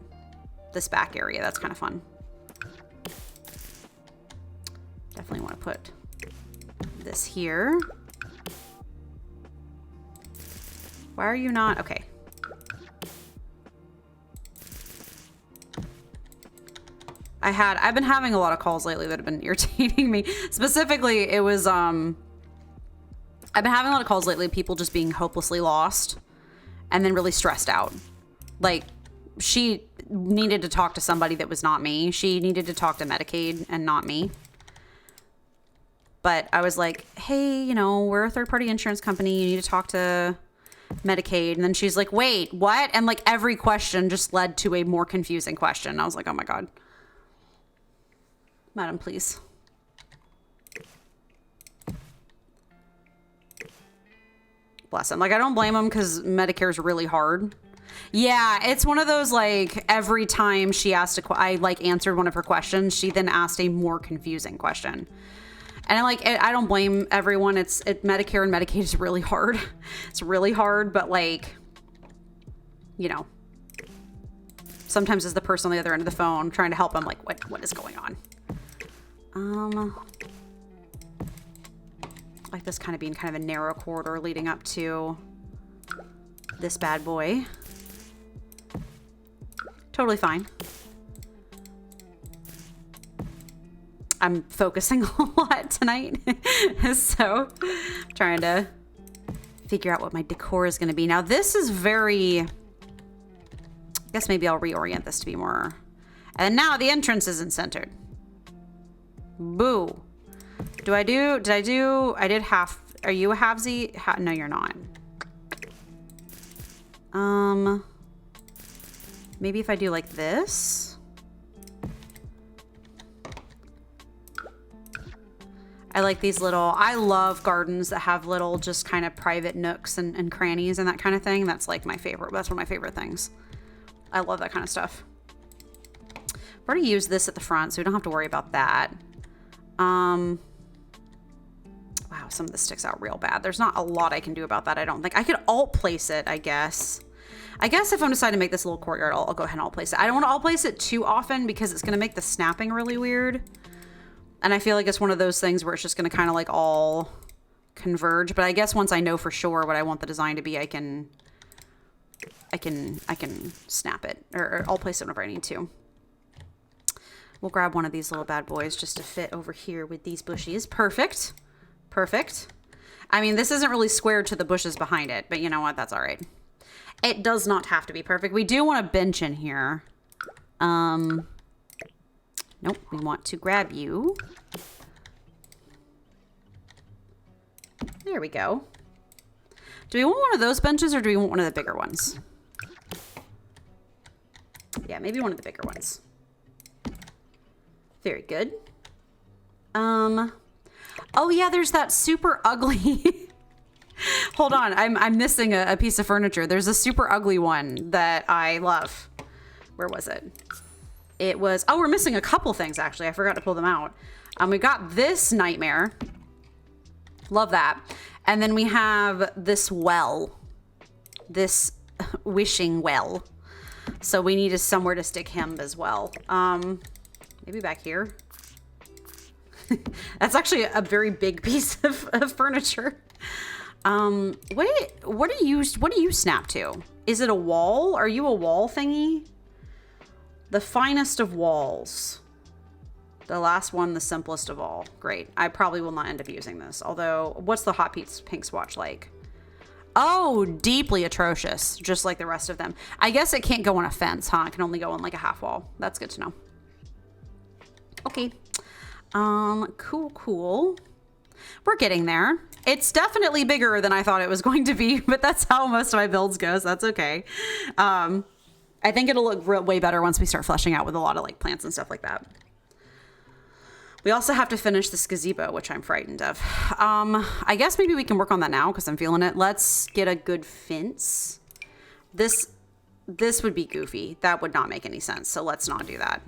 this back area. That's kind of fun. Definitely want to put this here. Why are you not? Okay. I've been having a lot of calls lately that have been irritating me. Specifically, it was, I've been having a lot of calls lately, people just being hopelessly lost and then really stressed out. Like, she needed to talk to somebody that was not me. She needed to talk to Medicaid and not me. But I was like, hey, you know, we're a third-party insurance company. You need to talk to Medicaid. And then she's like, wait, what? And like every question just led to a more confusing question. I was like, oh my God. Madam, please. Bless him. Like, I don't blame him because Medicare is really hard. Yeah, it's one of those, like, every time she asked I like answered one of her questions, she then asked a more confusing question. And I don't blame everyone. Medicare and Medicaid is really hard. It's really hard, but like, you know, sometimes it's the person on the other end of the phone trying to help them. Like, what is going on? Like this kind of being kind of a narrow corridor leading up to this bad boy. Totally fine. I'm focusing a lot tonight. So I'm trying to figure out what my decor is going to be. Now this is very, I guess maybe I'll reorient this to be more. And now the entrance isn't centered. Boo. I did half. Are you a halvesy? No, you're not. Maybe if I do like this. I like these little, I love gardens that have little just kind of private nooks and crannies and that kind of thing. That's like my favorite. That's one of my favorite things. I love that kind of stuff. I've already used this at the front, so we don't have to worry about that. Wow, some of this sticks out real bad. There's not a lot I can do about that, I don't think. I could alt place it, I guess. I guess if I'm deciding to make this a little courtyard, I'll go ahead and alt place it. I don't want to alt place it too often because it's going to make the snapping really weird. And I feel like it's one of those things where it's just going to kind of like all converge. But I guess once I know for sure what I want the design to be, I can snap it or alt place it whenever I need to. We'll grab one of these little bad boys just to fit over here with these bushes. Perfect. Perfect. I mean, this isn't really squared to the bushes behind it, but you know what? That's all right. It does not have to be perfect. We do want a bench in here. Nope. We want to grab you. There we go. Do we want one of those benches or do we want one of the bigger ones? Yeah, maybe one of the bigger ones. Very good. Oh yeah, there's that super ugly. Hold on, I'm missing a piece of furniture. There's a super ugly one that I love. Where was it? It was, oh, we're missing a couple things actually. I forgot to pull them out. We got this nightmare. Love that. And then we have this well. This wishing well. So we need somewhere to stick him as well. Maybe back here. That's actually a very big piece of furniture. What do you snap to? Is it a wall? Are you a wall thingy? The finest of walls. The last one, the simplest of all. Great. I probably will not end up using this. Although, what's the hot pink swatch like? Oh, deeply atrocious. Just like the rest of them. I guess it can't go on a fence, huh? It can only go on like a half wall. That's good to know. Okay. Cool. We're getting there. It's definitely bigger than I thought it was going to be, but that's how most of my builds go, so that's okay. I think it'll look way better once we start fleshing out with a lot of like plants and stuff like that. We also have to finish this gazebo, which I'm frightened of. I guess maybe we can work on that now because I'm feeling it. Let's get a good fence. This would be goofy. That would not make any sense, so let's not do that.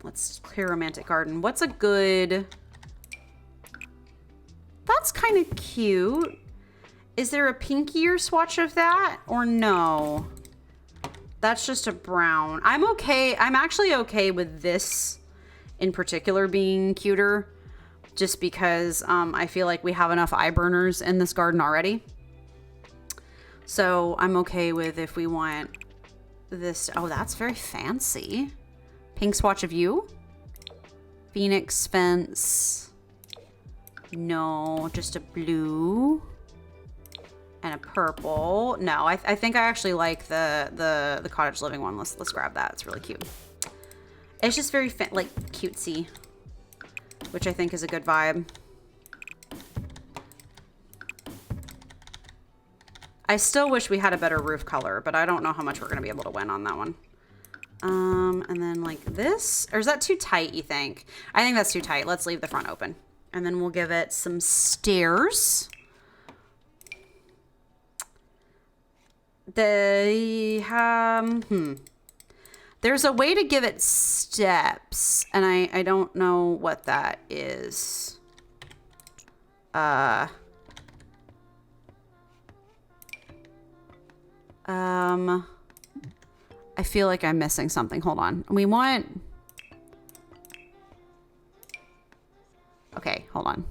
Let's clear romantic garden. What's a good... That's kind of cute. Is there a pinkier swatch of that or no? That's just a brown. I'm okay. I'm actually okay with this in particular being cuter just because I feel like we have enough eye burners in this garden already. So I'm okay with if we want this. Oh, that's very fancy. Pink swatch of you. Phoenix fence. No, just a blue. And a purple. No, I think I actually like the cottage living one. Let's grab that. It's really cute. It's just very like cutesy, which I think is a good vibe. I still wish we had a better roof color, but I don't know how much we're gonna be able to win on that one. And then like this, or is that too tight, you think? I think that's too tight. Let's leave the front open. And then we'll give it some stairs. They have, there's a way to give it steps, and I don't know what that is. I feel like I'm missing something. Hold on. We want, okay, hold on.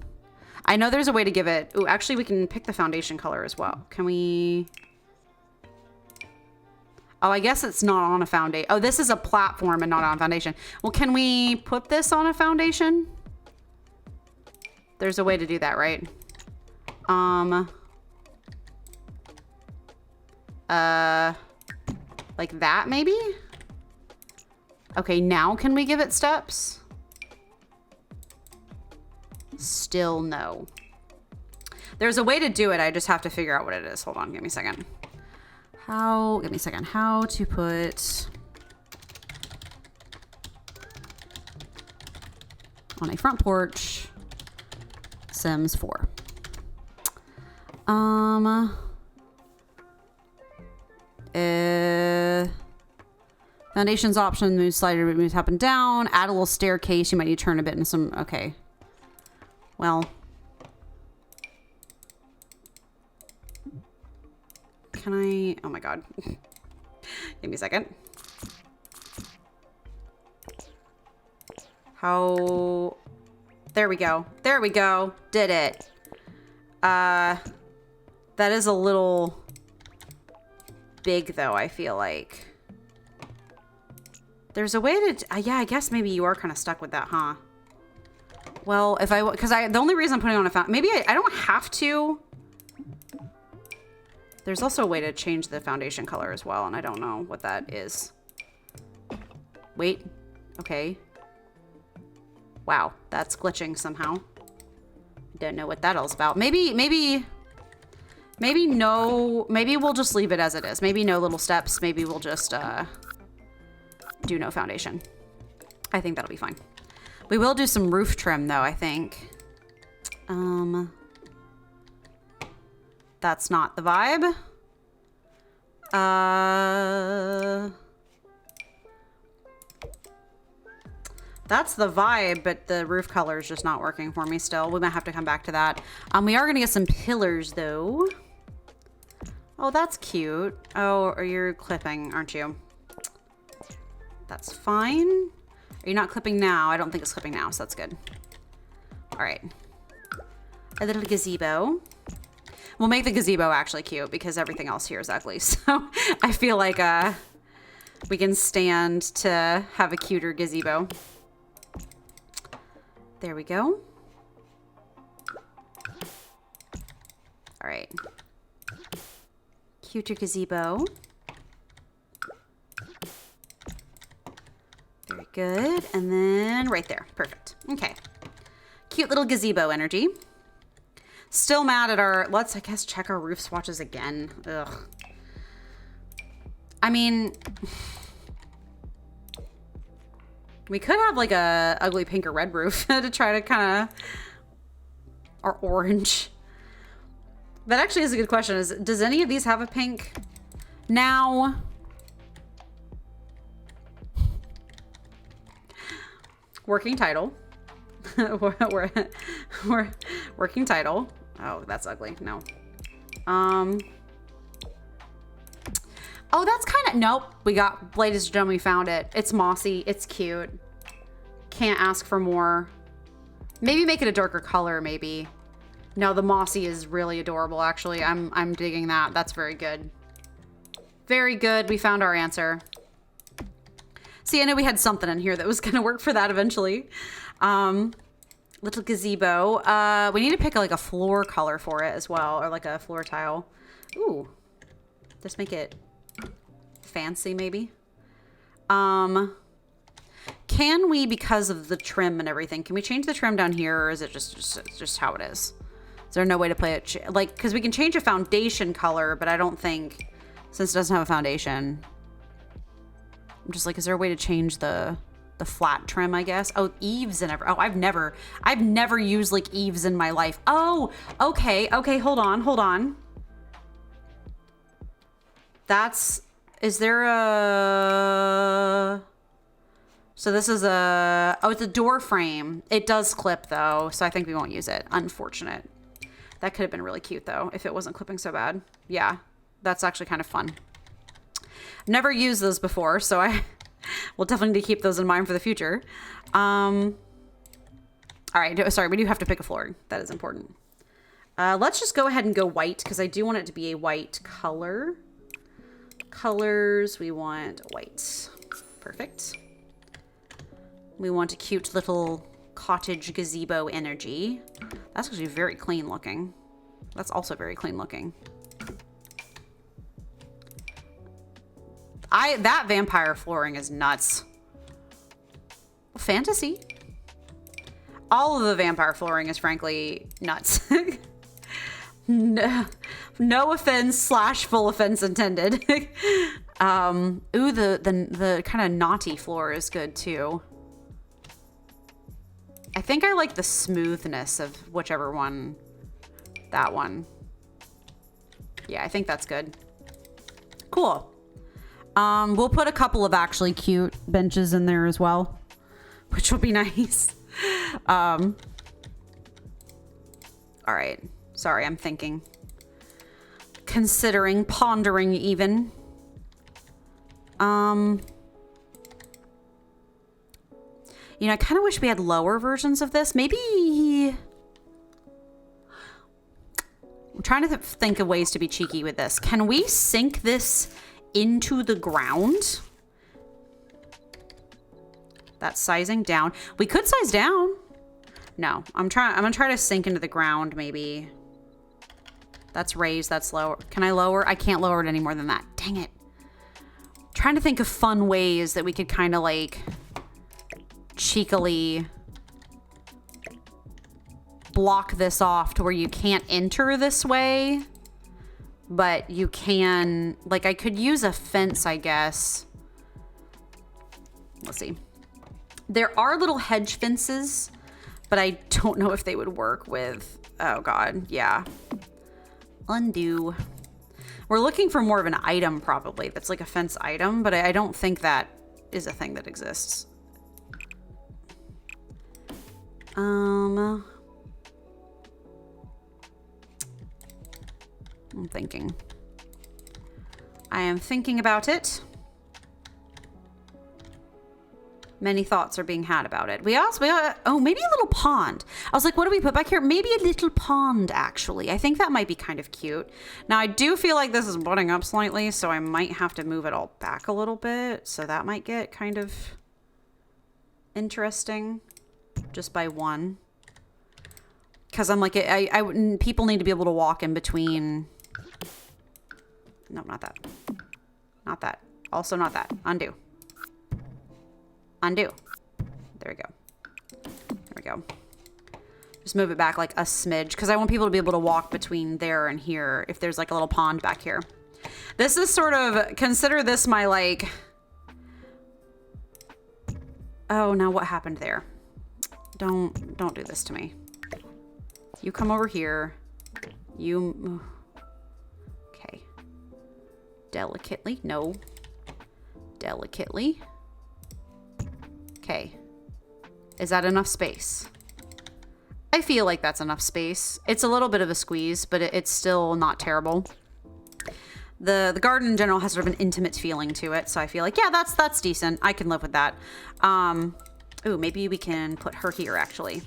I know there's a way to give it, ooh, actually we can pick the foundation color as well. Can we... Oh, I guess it's not on a foundation. Oh, this is a platform and not on a foundation. Well, can we put this on a foundation? There's a way to do that, right? Like that, maybe? Okay, now can we give it steps? Still no. There's a way to do it. I just have to figure out what it is. Hold on, give me a second. Give me a second. How to put on a front porch Sims 4. Foundations option, move slider, moves up and down, add a little staircase. You might need to turn a bit into some, okay. Well, can I, oh my God. Give me a second. How, there we go. There we go. Did it. That is a little big though, I feel like. There's a way to, yeah, I guess maybe you are kind of stuck with that, huh? Well, if I, because the only reason I'm putting on a fountain, maybe I don't have to. There's also a way to change the foundation color as well, and I don't know what that is. Wait, okay. Wow, that's glitching somehow. Don't know what that all's about. Maybe no, maybe we'll just leave it as it is. Maybe no little steps. Maybe we'll just do no foundation. I think that'll be fine. We will do some roof trim though, I think. That's not the vibe. That's the vibe, but the roof color is just not working for me still. We might have to come back to that. We are gonna get some pillars though. Oh, that's cute. Oh, or you're clipping, aren't you? That's fine. Are you not clipping now? I don't think it's clipping now, so that's good. All right. A little gazebo. We'll make the gazebo actually cute because everything else here is ugly. So I feel like we can stand to have a cuter gazebo. There we go. All right. Cuter gazebo. Very good. And then right there. Perfect. Okay. Cute little gazebo energy. Still mad at our... Let's, I guess, check our roof swatches again. Ugh. I mean... We could have like a ugly pink or red roof to try to kind of... Or orange. That actually is a good question. Does any of these have a pink? Now... Working title. we're working title. Oh, that's ugly. No. Oh, that's kind of, nope. We got, ladies and gentlemen, we found it. It's mossy. It's cute. Can't ask for more. Maybe make it a darker color, maybe. No, the mossy is really adorable, actually. I'm digging that. That's very good. Very good. We found our answer. See, I know we had something in here that was going to work for that eventually. Little gazebo. We need to pick like a floor color for it as well, or like a floor tile. Ooh. Just make it fancy, maybe. Can we, because of the trim and everything, can we change the trim down here, or is it just how it is? Is there no way to play it? Like, because we can change a foundation color, but I don't think, since it doesn't have a foundation, I'm just like, is there a way to change the flat trim, I guess? Oh, eaves and oh, I've never used like eaves in my life. Oh, okay, hold on. Is there a, so this is oh, it's a door frame. It does clip though, so I think we won't use it. Unfortunate. That could have been really cute though, if it wasn't clipping so bad. Yeah, that's actually kind of fun. Never used those before, so I will definitely need to keep those in mind for the future. All right, sorry, we do have to pick a floor. That is important. Let's just go ahead and go white, because I do want it to be a white color. Colors, we want white. Perfect. We want a cute little cottage gazebo energy. That's actually very clean looking. That's also very clean looking. That vampire flooring is nuts. Fantasy. All of the vampire flooring is frankly nuts. No offense / full offense intended. Ooh, the kind of naughty floor is good too. I think I like the smoothness of whichever one. That one. Yeah, I think that's good. Cool. We'll put a couple of actually cute benches in there as well, which will be nice. All right. Sorry, I'm thinking. Considering, pondering even. You know, I kind of wish we had lower versions of this. Maybe... I'm trying to think of ways to be cheeky with this. Can we sink this into the ground? That's sizing down. We could size down. No, I'm gonna try to sink into the ground maybe. That's raised, that's lower. Can I lower? I can't lower it any more than that. Dang it. Trying to think of fun ways that we could kind of like cheekily block this off to where you can't enter this way, but you can, like, I could use a fence, I guess. Let's see. There are little hedge fences, but I don't know if they would work with, oh God, yeah. Undo. We're looking for more of an item probably that's like a fence item, but I don't think that is a thing that exists. I'm thinking. I am thinking about it. Many thoughts are being had about it. We oh, maybe a little pond. I was like, what do we put back here? Maybe a little pond, actually. I think that might be kind of cute. Now, I do feel like this is butting up slightly, so I might have to move it all back a little bit. So that might get kind of interesting just by one. Because I'm like, people need to be able to walk in between. No, not that. Not that. Also not that. Undo. Undo. There we go. There we go. Just move it back like a smidge because I want people to be able to walk between there and here if there's like a little pond back here. This is sort of, consider this my like, oh, now what happened there? Don't do this to me. You come over here. You, okay. Delicately, no. Delicately. Okay. Is that enough space? I feel like that's enough space. It's a little bit of a squeeze, but it's still not terrible. The garden in general has sort of an intimate feeling to it, so I feel like, yeah, that's decent. I can live with that. Ooh, maybe we can put her here, actually.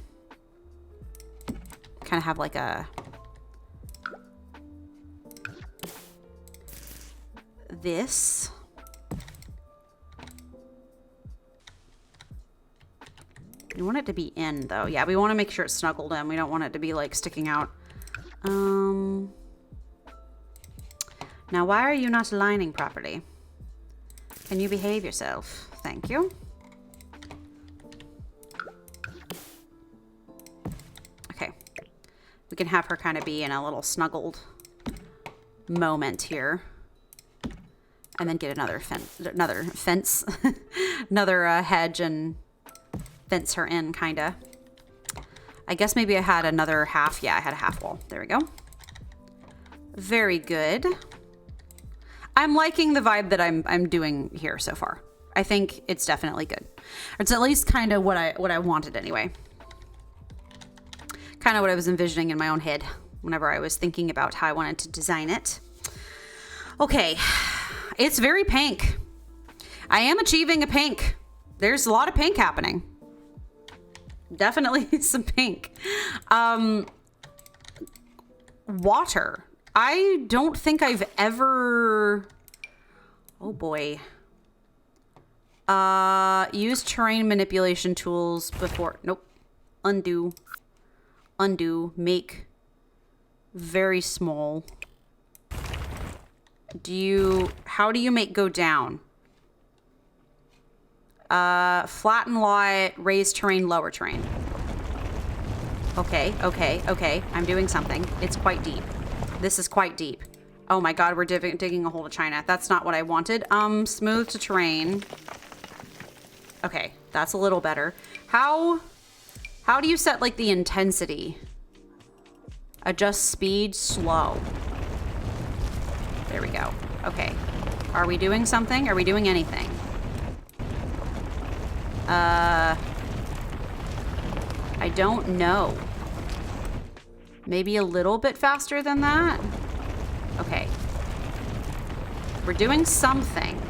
Kind of have like a... this. We want it to be in, though. Yeah, we want to make sure it's snuggled in. We don't want it to be, like, sticking out. Now, why are you not aligning properly? Can you behave yourself? Thank you. Okay. We can have her kind of be in a little snuggled moment here. And then get another fence, another hedge and fence her in, kind of. I guess maybe I had another half. Yeah, I had a half wall. There we go. Very good. I'm liking the vibe that I'm doing here so far. I think it's definitely good. It's at least kind of what I wanted anyway. Kind of what I was envisioning in my own head whenever I was thinking about how I wanted to design it. Okay. It's very pink. I am achieving a pink. There's a lot of pink happening. Definitely some pink. Water. I don't think I've ever... Oh boy. Used terrain manipulation tools before. Nope. Undo. Undo. Make very small. How do you make go down? Flatten lot, raise terrain, lower terrain. Okay, okay, okay. I'm doing something. It's quite deep. This is quite deep. Oh my god, we're digging a hole to China. That's not what I wanted. Smooth to terrain. Okay, that's a little better. How do you set, like, the intensity? Adjust speed, slow. There we go. Okay. Are we doing something? Are we doing anything? I don't know. Maybe a little bit faster than that? Okay. We're doing something.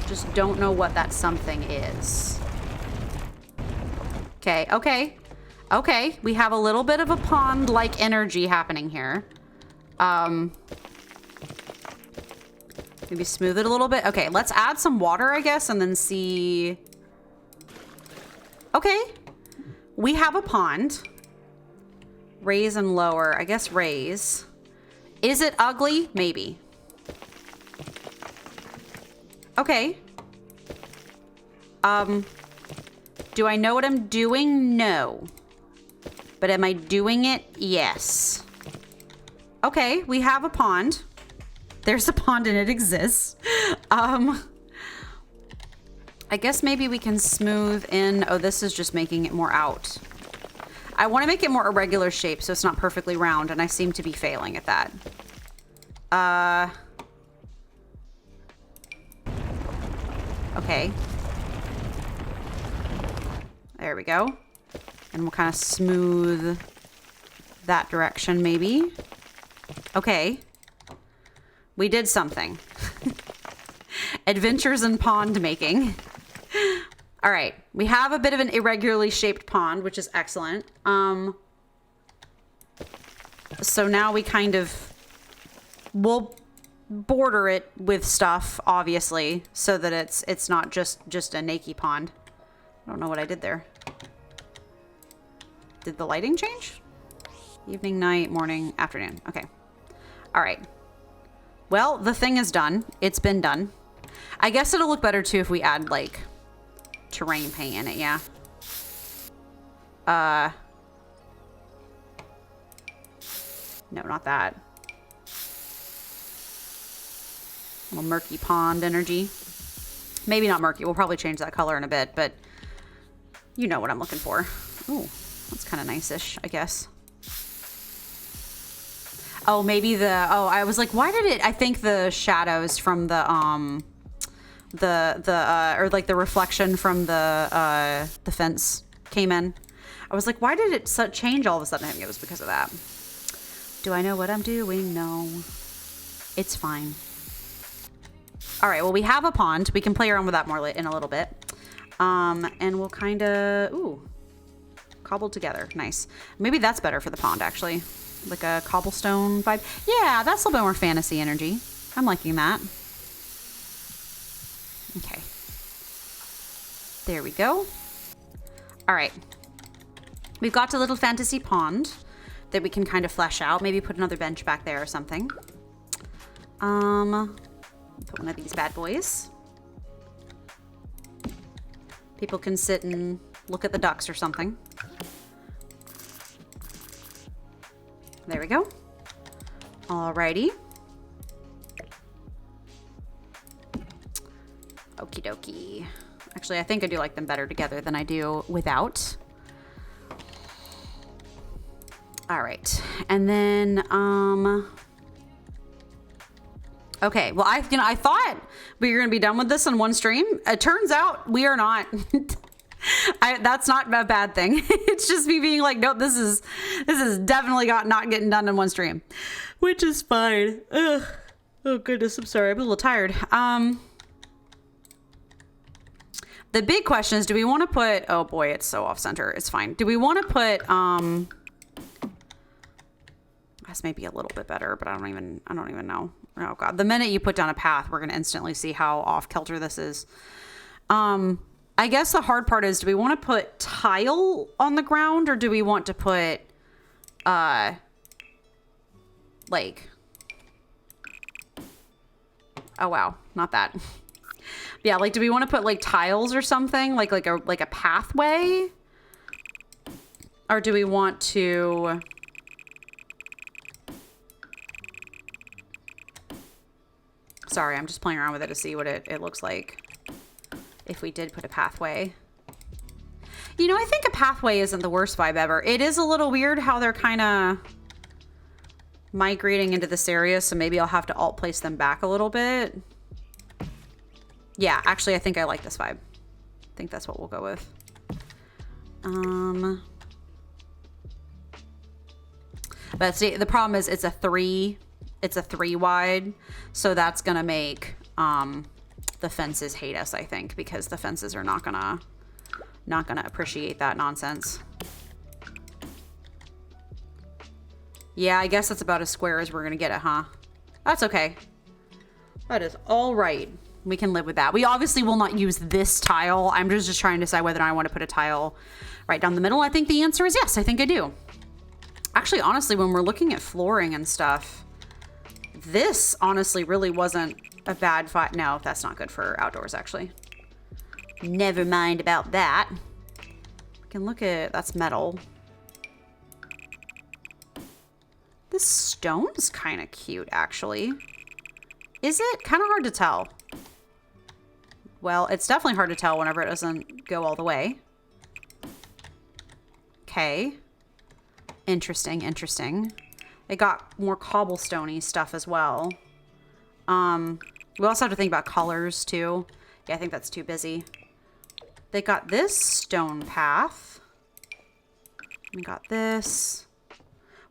Just don't know what that something is. Okay, okay. Okay, we have a little bit of a pond-like energy happening here. Maybe smooth it a little bit. Okay, let's add some water, I guess, and then see... Okay. We have a pond. Raise and lower. I guess raise. Is it ugly? Maybe. Okay. Do I know what I'm doing? No. But am I doing it? Yes. Okay, we have a pond. There's a pond and it exists. I guess maybe we can smooth in. Oh, this is just making it more out. I want to make it more irregular shape so it's not perfectly round, and I seem to be failing at that. Okay. There we go. And we'll kind of smooth that direction, maybe. Okay. We did something. Adventures in pond making. All right. We have a bit of an irregularly shaped pond, which is excellent. So now we kind of... We'll border it with stuff, obviously, so that it's not just a naked pond. I don't know what I did there. Did the lighting change? Evening, night, morning, afternoon. Okay. All right. Well, the thing is done. It's been done. I guess it'll look better too if we add like terrain paint in it, yeah. No, not that. A little murky pond energy. Maybe not murky. We'll probably change that color in a bit, but you know what I'm looking for. Ooh, that's kind of nice-ish, I guess. Oh, maybe the... Oh, I was like, why did it... I think the shadows from the or like the reflection from the fence came in. I was like, why did it change all of a sudden? I think it was because of that. Do I know what I'm doing? No. It's fine. All right, well, we have a pond. We can play around with that more in a little bit. And we'll kind of, ooh, cobbled together. Nice. Maybe that's better for the pond, actually. Like a cobblestone vibe. Yeah, that's a little bit more fantasy energy. I'm liking that. Okay. There we go. All right. We've got a little fantasy pond that we can kind of flesh out. Maybe put another bench back there or something. Put one of these bad boys. People can sit and look at the ducks or something. There we go. Alrighty. Okie dokie. Actually, I think I do like them better together than I do without. All right. And then, okay. Well, I thought we were going to be done with this in one stream. It turns out we are not. That's not a bad thing. It's just me being like, nope, this is definitely not getting done in one stream, which is fine. Ugh. Oh goodness. I'm sorry. I'm a little tired. The big question is, do we want to put, oh boy, it's so off center. It's fine. Do we want to put, this may be a little bit better, but I don't even know. Oh God. The minute you put down a path, we're going to instantly see how off kilter this is. I guess the hard part is, do we want to put tile on the ground, or do we want to put, like, oh wow, not that. Yeah, like, do we want to put like tiles or something, like a pathway, or do we want to? Sorry, I'm just playing around with it to see what it looks like if we did put a pathway. You know, I think a pathway isn't the worst vibe ever. It is a little weird how they're kind of migrating into this area, so maybe I'll have to alt place them back a little bit. Yeah, actually, I think I like this vibe. I think that's what we'll go with. But see, the problem is it's a 3 wide, so that's gonna make the fences hate us, I think, because the fences are not gonna appreciate that nonsense. Yeah, I guess that's about as square as we're gonna get it, huh? That's okay. That is all right. We can live with that. We obviously will not use this tile. I'm just trying to decide whether I want to put a tile right down the middle. I think the answer is yes. I think I do. Actually, honestly, when we're looking at flooring and stuff, this honestly really wasn't a bad fight. No, that's not good for outdoors, actually. Never mind about that. We can look at, that's metal. This stone's kind of cute, actually. Is it? Kind of hard to tell. Well, it's definitely hard to tell whenever it doesn't go all the way. Okay. Interesting, interesting. They got more cobblestone-y stuff as well. We also have to think about colors, too. Yeah, I think that's too busy. They got this stone path. We got this.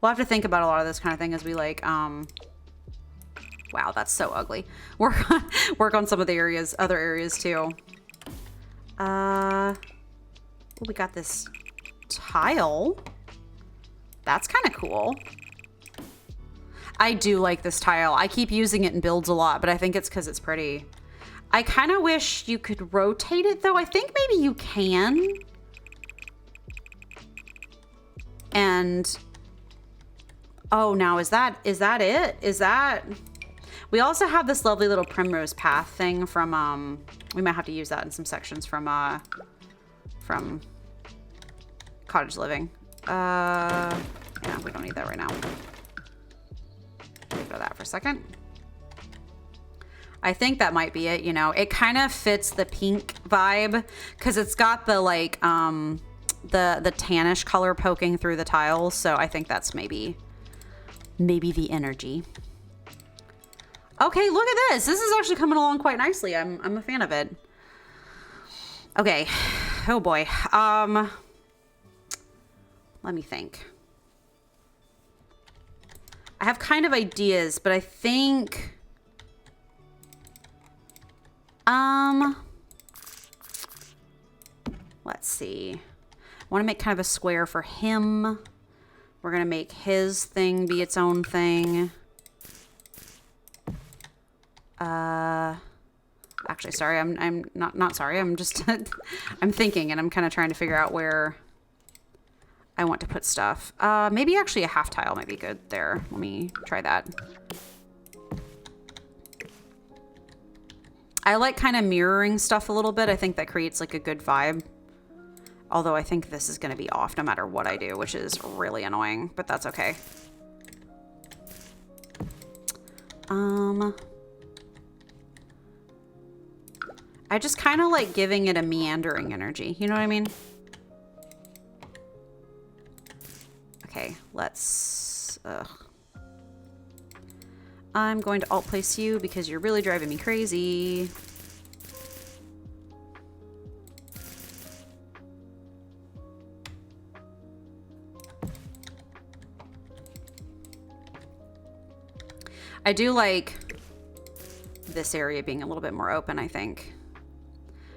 We'll have to think about a lot of this kind of thing as we, like, wow, that's so ugly. Work on some of the other areas too. Oh, we got this tile. That's kind of cool. I do like this tile. I keep using it in builds a lot, but I think it's because it's pretty. I kind of wish you could rotate it though. I think maybe you can. And oh, now is that it? Is that? We also have this lovely little primrose path thing from, we might have to use that in some sections from Cottage Living. Yeah, we don't need that right now. Get rid of that for a second. I think that might be it, you know. It kind of fits the pink vibe because it's got the, like, the tannish color poking through the tiles. So I think that's maybe the energy. Okay, look at this. This is actually coming along quite nicely. I'm a fan of it. Okay. Oh boy. Let me think. I have kind of ideas, but I think... let's see. I want to make kind of a square for him. We're going to make his thing be its own thing. Actually, sorry, I'm not sorry. I'm just, I'm thinking and I'm kind of trying to figure out where I want to put stuff. Maybe actually a half tile might be good there. Let me try that. I like kind of mirroring stuff a little bit. I think that creates like a good vibe. Although I think this is going to be off no matter what I do, which is really annoying, but that's okay. I just kind of like giving it a meandering energy. You know what I mean? Okay, let's... I'm going to alt place you because you're really driving me crazy. I do like this area being a little bit more open, I think.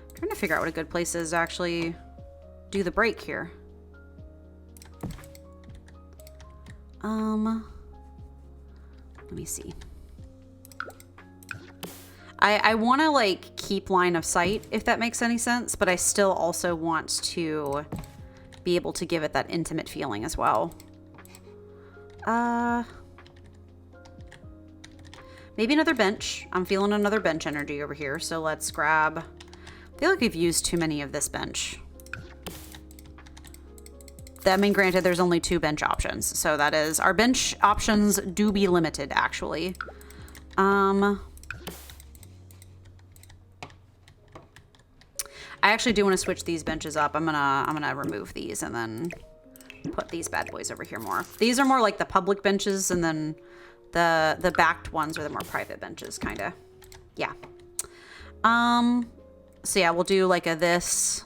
I'm trying to figure out what a good place is to actually do the break here. Let me see. I want to like keep line of sight, if that makes any sense, but I still also want to be able to give it that intimate feeling as well. Maybe another bench. I'm feeling another bench energy over here, so let's grab... I feel like we've used too many of this bench. I mean, granted, there's only 2 bench options, so that is... Our bench options do be limited, actually. I actually do want to switch these benches up. I'm gonna remove these and then put these bad boys over here more. These are more like the public benches, and then the backed ones are the more private benches, kind of. Yeah. So yeah, we'll do like a this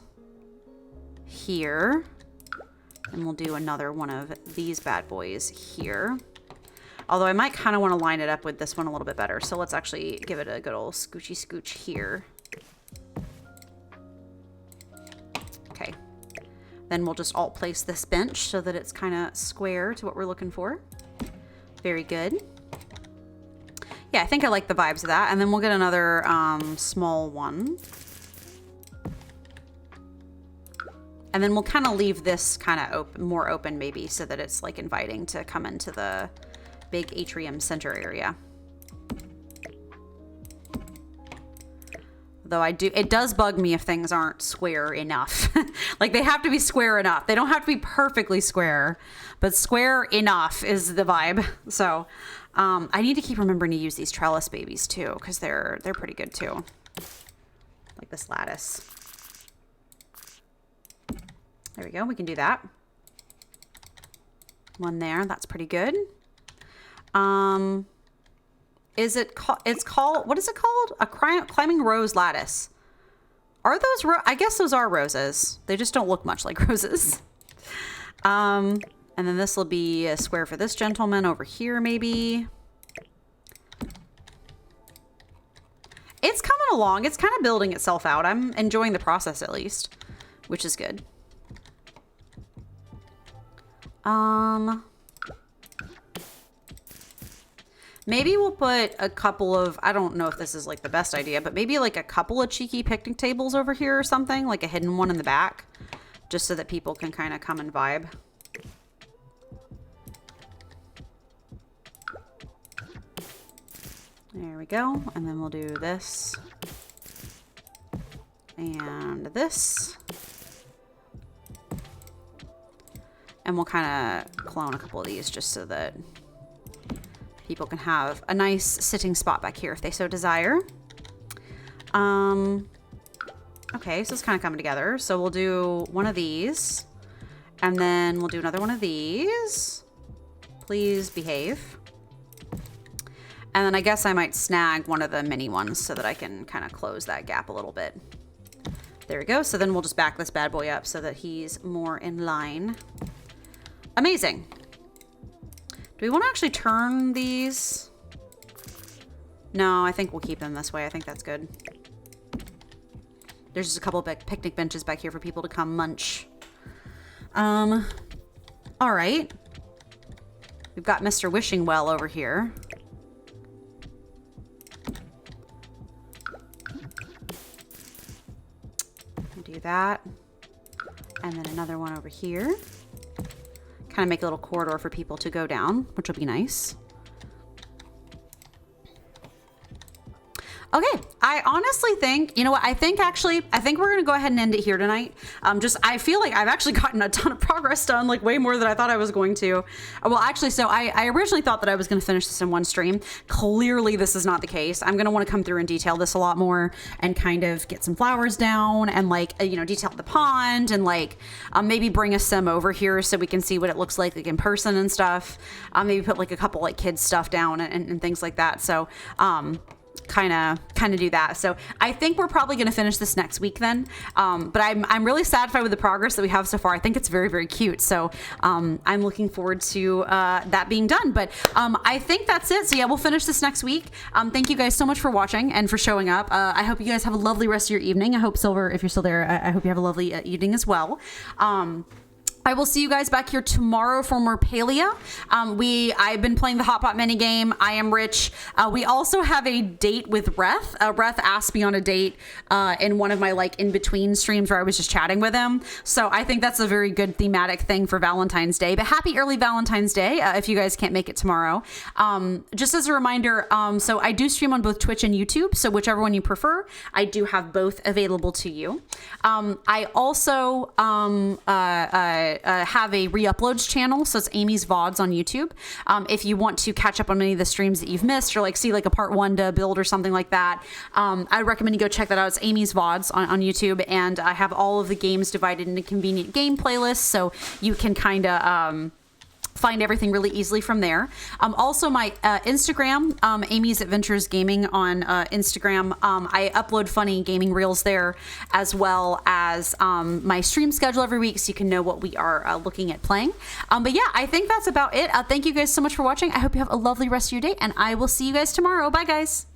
here. And we'll do another one of these bad boys here. Although I might kind of want to line it up with this one a little bit better. So let's actually give it a good old scoochy scooch here. Okay. Then we'll just alt place this bench so that it's kind of square to what we're looking for. Very good. Yeah, I think I like the vibes of that. And then we'll get another small one. And then we'll kind of leave this kind of more open maybe so that it's like inviting to come into the big atrium center area. Though it does bug me if things aren't square enough. Like they have to be square enough. They don't have to be perfectly square, but square enough is the vibe. So I need to keep remembering to use these trellis babies too, because they're pretty good too. Like this lattice. There we go. We can do that. One there. That's pretty good. Is it it's called, what is it called? A climbing rose lattice. Are those I guess those are roses. They just don't look much like roses. And then this will be a square for this gentleman over here, maybe. It's coming along. It's kind of building itself out. I'm enjoying the process at least, which is good. Maybe we'll put a couple of, I don't know if this is like the best idea, but maybe like a couple of cheeky picnic tables over here or something, like a hidden one in the back, just so that people can kind of come and vibe. There we go. And then we'll do this and this. And we'll kind of clone a couple of these just so that people can have a nice sitting spot back here if they so desire. Okay, so it's kind of coming together. So we'll do one of these. And then we'll do another one of these. Please behave. And then I guess I might snag one of the mini ones so that I can kind of close that gap a little bit. There we go. So then we'll just back this bad boy up so that he's more in line. Amazing. Do we want to actually turn these? No, I think we'll keep them this way. I think that's good. There's just a couple of picnic benches back here for people to come munch. All right. We've got Mr. Wishing Well over here. Do that. And then another one over here. Kind of make a little corridor for people to go down, which will be nice. Okay, I honestly think, you know what, I think we're going to go ahead and end it here tonight. I feel like I've actually gotten a ton of progress done, like way more than I thought I was going to. Well, actually, so I originally thought that I was going to finish this in one stream. Clearly, this is not the case. I'm going to want to come through and detail this a lot more and kind of get some flowers down and like, you know, detail the pond and like maybe bring a sim over here so we can see what it looks like in person and stuff. Maybe put like a couple like kids stuff down and things like that. So, kind of do that. So I think we're probably going to finish this next week then. But I'm really satisfied with the progress that we have so far. I think it's very, very cute. So I'm looking forward to that being done. But I think that's it. So yeah, we'll finish this next week. Thank you guys so much for watching and for showing up. I hope you guys have a lovely rest of your evening. I hope Silver, if you're still there, I hope you have a lovely evening as well. I will see you guys back here tomorrow for more Palia. I've been playing the Hot Pot mini game. I am Rich. We also have a date with Reth. Reth asked me on a date in one of my like in between streams where I was just chatting with him. So I think that's a very good thematic thing for Valentine's Day. But happy early Valentine's Day if you guys can't make it tomorrow. Just as a reminder, so I do stream on both Twitch and YouTube. So whichever one you prefer, I do have both available to you. I also have a re-uploads channel, so it's Amy's VODs on YouTube. If you want to catch up on any of the streams that you've missed or like see like a part 1 to build or something like that, I recommend you go check that out. It's Amy's VODs on YouTube, and I have all of the games divided into convenient game playlists, so you can kind of find everything really easily from there. Also my Instagram, Amy's Adventures Gaming on Instagram. I upload funny gaming reels there, as well as my stream schedule every week, so you can know what we are looking at playing. But yeah, I think that's about it. Thank you guys so much for watching. I hope you have a lovely rest of your day, and I will see you guys tomorrow. Bye guys.